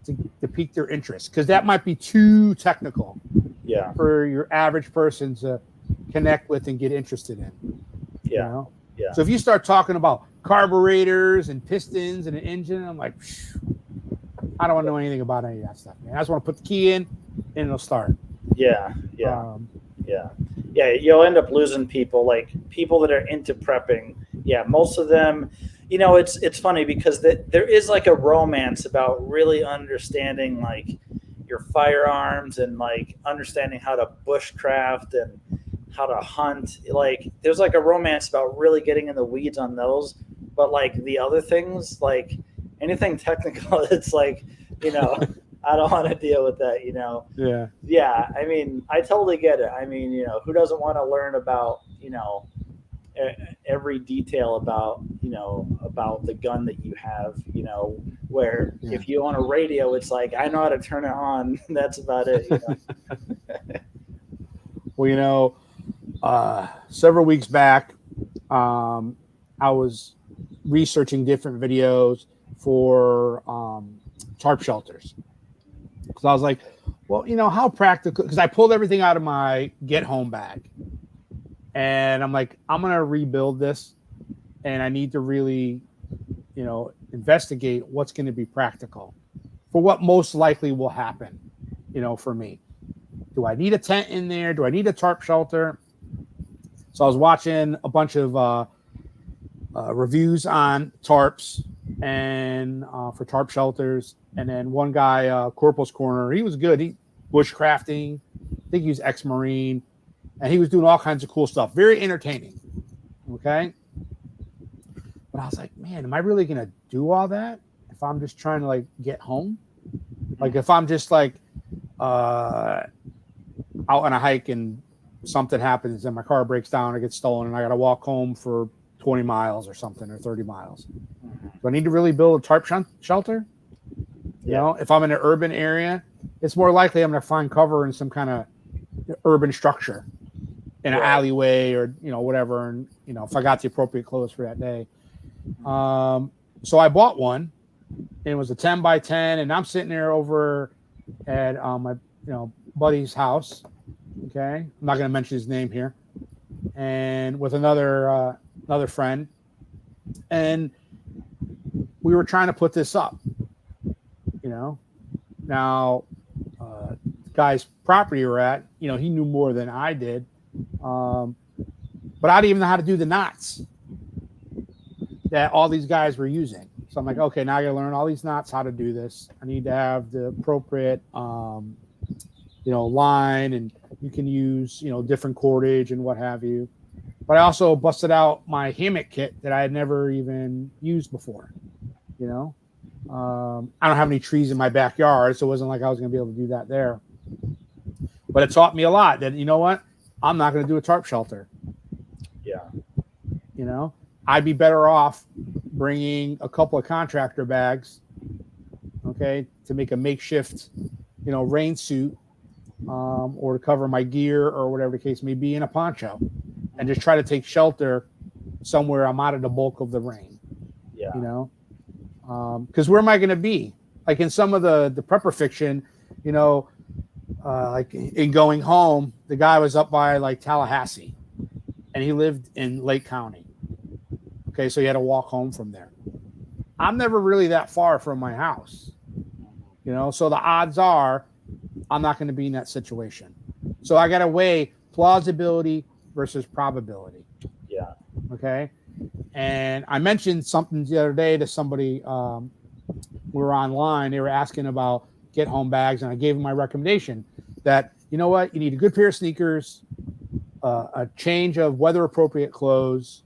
To pique their interest. Cause that might be too technical for your average person to connect with and get interested in. You know?
Yeah.
So if you start talking about carburetors and pistons and an engine, I'm like, I don't want to know anything about any of that stuff, man. I just want to put the key in and it'll start.
Yeah. You'll end up losing people, like people that are into prepping. Yeah. Most of them, it's funny because there is like a romance about really understanding like your firearms and like understanding how to bushcraft and how to hunt. Like there's like a romance about really getting in the weeds on those, but like the other things, like anything technical, it's like, I don't want to deal with that, Yeah. I mean, I totally get it. I mean, who doesn't want to learn about, every detail about, about the gun that you have, where if you own a radio, it's like, I know how to turn it on. That's about it.
Well, several weeks back, I was researching different videos for tarp shelters. Because I was like, well, how practical, because I pulled everything out of my get home bag. And I'm like, I'm going to rebuild this. And I need to really, investigate what's going to be practical for what most likely will happen, for me. Do I need a tent in there? Do I need a tarp shelter? So I was watching a bunch of reviews on tarps and for tarp shelters. And then one guy, Corporal's Corner, he was good. He bushcrafting. I think he was ex-Marine. And he was doing all kinds of cool stuff. Very entertaining. Okay. But I was like, man, am I really going to do all that if I'm just trying to like get home? Like if I'm just like out on a hike and something happens and my car breaks down or gets stolen and I got to walk home for 20 miles or something or 30 miles. Do I need to really build a tarp shelter? You know, if I'm in an urban area, it's more likely I'm going to find cover in some kind of urban structure in an alleyway or, whatever. And, if I got the appropriate clothes for that day. So I bought one and it was a 10 by 10 and I'm sitting there over at my, buddy's house. Okay. I'm not going to mention his name here. And with another friend. And we were trying to put this up, now, the guy's property we're at, he knew more than I did. But I didn't even know how to do the knots that all these guys were using. So I'm like, okay, now I got to learn all these knots, how to do this. I need to have the appropriate, line, and you can use, different cordage and what have you. But I also busted out my hammock kit that I had never even used before. I don't have any trees in my backyard, so it wasn't like I was going to be able to do that there. But it taught me a lot that, what? I'm not going to do a tarp shelter.
Yeah.
I'd be better off bringing a couple of contractor bags, okay, to make a makeshift, rain suit, or to cover my gear or whatever the case may be in a poncho, and just try to take shelter somewhere I'm out of the bulk of the rain.
Yeah.
Because where am I going to be? Like in some of the prepper fiction, like in Going Home, the guy was up by like Tallahassee and he lived in Lake County. Okay. So he had to walk home from there. I'm never really that far from my house, so the odds are I'm not going to be in that situation. So I got to weigh plausibility versus probability.
Yeah.
Okay. And I mentioned something the other day to somebody, we were online, they were asking about get home bags, and I gave them my recommendation that, you need a good pair of sneakers, a change of weather appropriate clothes,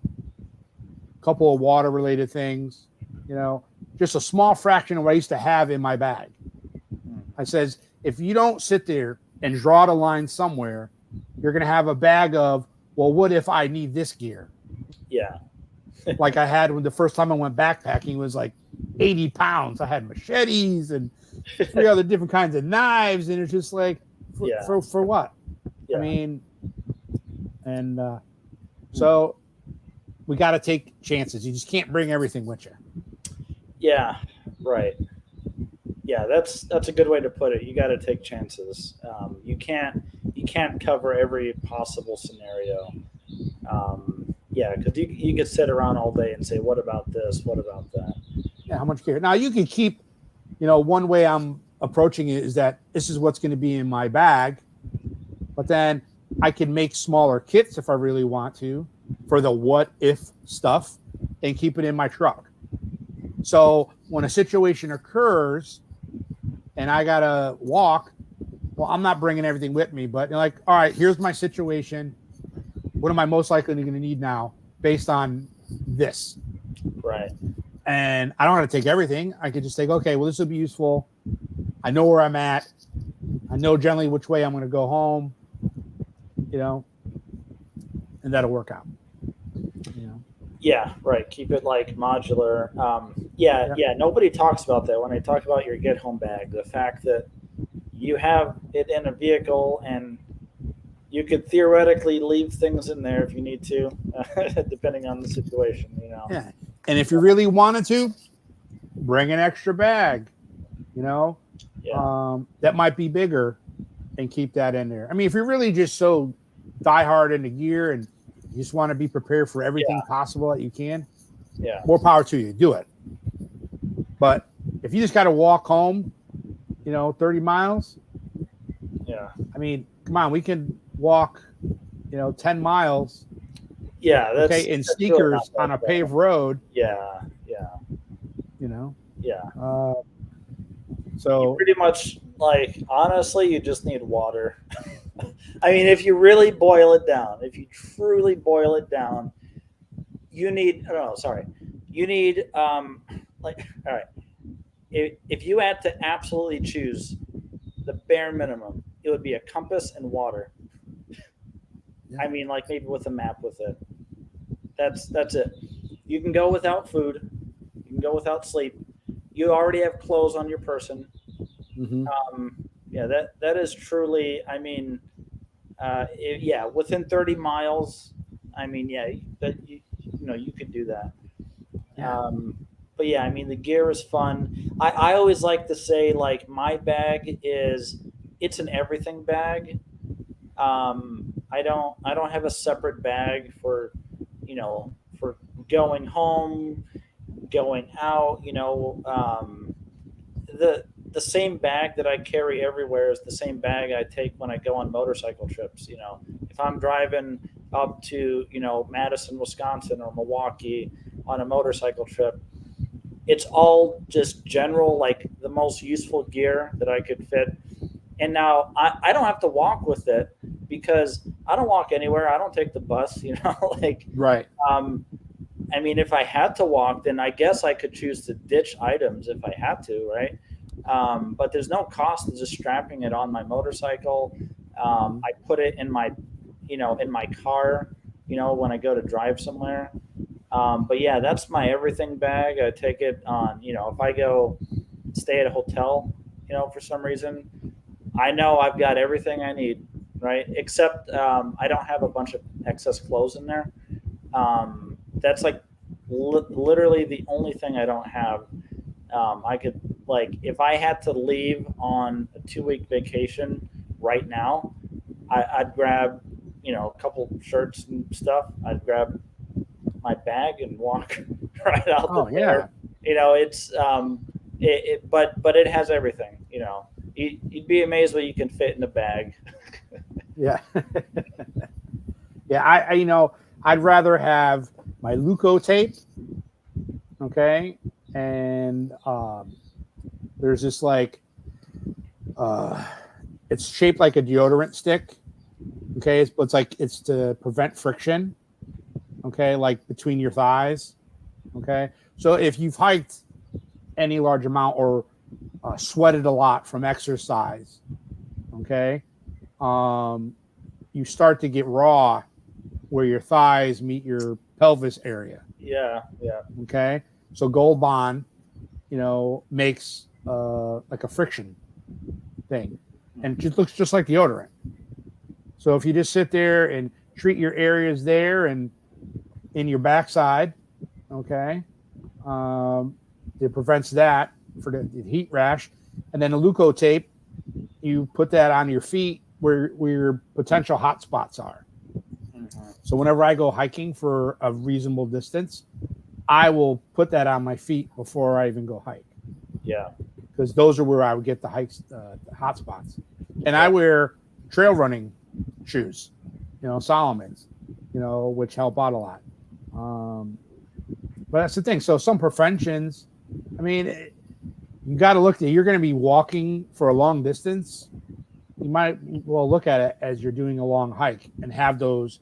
a couple of water related things, just a small fraction of what I used to have in my bag. I says, if you don't sit there and draw the line somewhere, you're going to have a bag of, well, what if I need this gear?
Yeah.
Like I had when the first time I went backpacking was like 80 pounds. I had machetes and 3 other different kinds of knives, and it's just like
Yeah.
for what?
Yeah.
I mean, and so we got to take chances. You just can't bring everything with you.
Yeah. Right. Yeah, that's a good way to put it. You got to take chances. You can't cover every possible scenario. Yeah, because you could sit around all day and say, "What about this? What about that?"
Yeah, how much care? Now you can keep, one way I'm approaching it is that this is what's going to be in my bag, but then I can make smaller kits if I really want to for the what if stuff and keep it in my truck. So when a situation occurs and I got to walk, well, I'm not bringing everything with me, but like, all right, here's my situation. What am I most likely going to need now based on this?
Right.
And I don't have to take everything. I could just think, okay, well, this will be useful. I know where I'm at. I know generally which way I'm going to go home, and that'll work out.
Yeah, right. Keep it like modular. Yeah. Nobody talks about that when they talk about your get home bag. The fact that you have it in a vehicle and you could theoretically leave things in there if you need to, depending on the situation.
Yeah, and if you really wanted to, bring an extra bag. That might be bigger, and keep that in there. I mean, if you're really just so diehard into gear and you just want to be prepared for everything possible that you can, more power to you. Do it. But if you just got to walk home, 30 miles, I mean, come on, we can walk, 10 miles.
Yeah, that's
okay, in
that's
sneakers
really not
on a
bad.
paved road.
Yeah.
So
pretty much, like, honestly, you just need water. I mean, if you really boil it down, if you truly boil it down, you need. Oh, sorry, you need like, all right. If you had to absolutely choose the bare minimum, it would be a compass and water. I mean, like maybe with a map with it. That's it. You can go without food. You can go without sleep. You already have clothes on your person. That is truly. I mean, within 30 miles. I mean, you could do that. But yeah, I mean, the gear is fun. I always like to say, like, my bag it's an everything bag. I don't have a separate bag for for going home, going out. The same bag that I carry everywhere is the same bag I take when I go on motorcycle trips. If I'm driving up to Madison, Wisconsin, or Milwaukee on a motorcycle trip, it's all just general, like the most useful gear that I could fit. And now I don't have to walk with it because I don't walk anywhere. I don't take the bus, like,
right.
I mean, if I had to walk, then I guess I could choose to ditch items if I had to, right? But there's no cost to just strapping it on my motorcycle. I put it in my, in my car, when I go to drive somewhere. But yeah, that's my everything bag. I take it on, if I go stay at a hotel, for some reason, I know I've got everything I need, right? Except I don't have a bunch of excess clothes in there. That's like literally the only thing I don't have. I could, like, if I had to leave on a 2-week vacation right now, I'd grab, a couple shirts and stuff. I'd grab my bag and walk right out the door. It's but it has everything. You'd be amazed what you can fit in a bag.
Yeah. I'd rather have my Luco tape. Okay. And there's this, like, it's shaped like a deodorant stick. Okay. It's to prevent friction. Okay. Like between your thighs. Okay. So if you've hiked any large amount or sweated a lot from exercise, okay, you start to get raw where your thighs meet your pelvis area.
Yeah.
Okay. So Gold Bond, makes like a friction thing, and it just looks just like deodorant. So if you just sit there and treat your areas there and in your backside, okay, it prevents that for the heat rash. And then the Leukotape, you put that on your feet where your potential hot spots are. So whenever I go hiking for a reasonable distance, I will put that on my feet before I even go hike.
Yeah.
Because those are where I would get the hot spots. And I wear trail running shoes, Solomon's, which help out a lot. But that's the thing. So some preventions, you got to look at, you're going to be walking for a long distance. You might well look at it as you're doing a long hike and have those,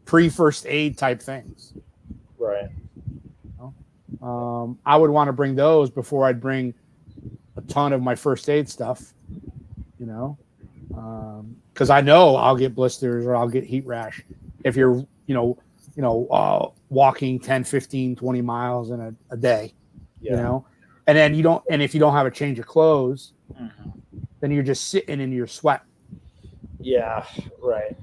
pre-first aid type things.
Right.
I would want to bring those before I'd bring a ton of my first aid stuff, because I know I'll get blisters or I'll get heat rash if you're, walking 10, 15, 20 miles in a day, and then and if you don't have a change of clothes, then you're just sitting in your sweat.
Yeah. Right.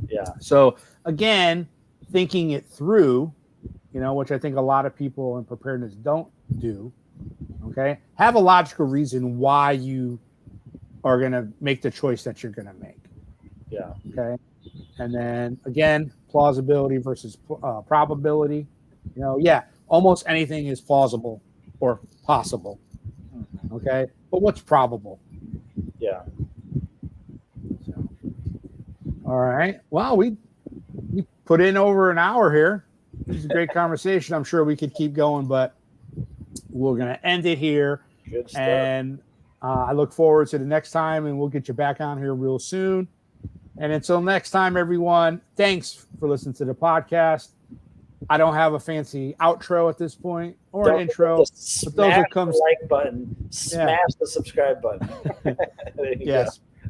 Yeah.
So again, thinking it through, which I think a lot of people in preparedness don't do. Okay. Have a logical reason why you are going to make the choice that you're going to make.
Yeah.
Okay. And then again, plausibility versus probability. Almost anything is plausible or possible. Okay. But what's probable?
Yeah.
So, all right. Well, we put in over an hour here. This is a great conversation. I'm sure we could keep going, but we're going to end it here.
Good stuff.
And I look forward to the next time, and we'll get you back on here real soon. And until next time, everyone, thanks for listening to the podcast. I don't have a fancy outro at this point or an intro, but those will come.
The like button, smash the subscribe button.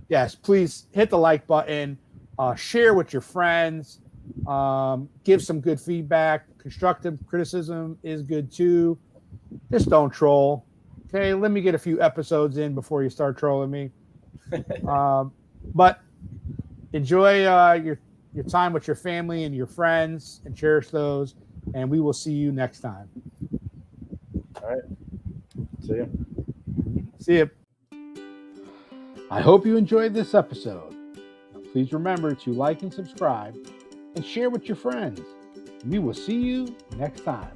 Yes. Please hit the like button. Share with your friends. Give some good feedback. Constructive criticism is good too. Just don't troll. Okay, let me get a few episodes in before you start trolling me. But enjoy your time with your family and your friends and cherish those. And we will see you next time.
All right. See you.
See you. I hope you enjoyed this episode. Now, please remember to like and subscribe and share with your friends. We will see you next time.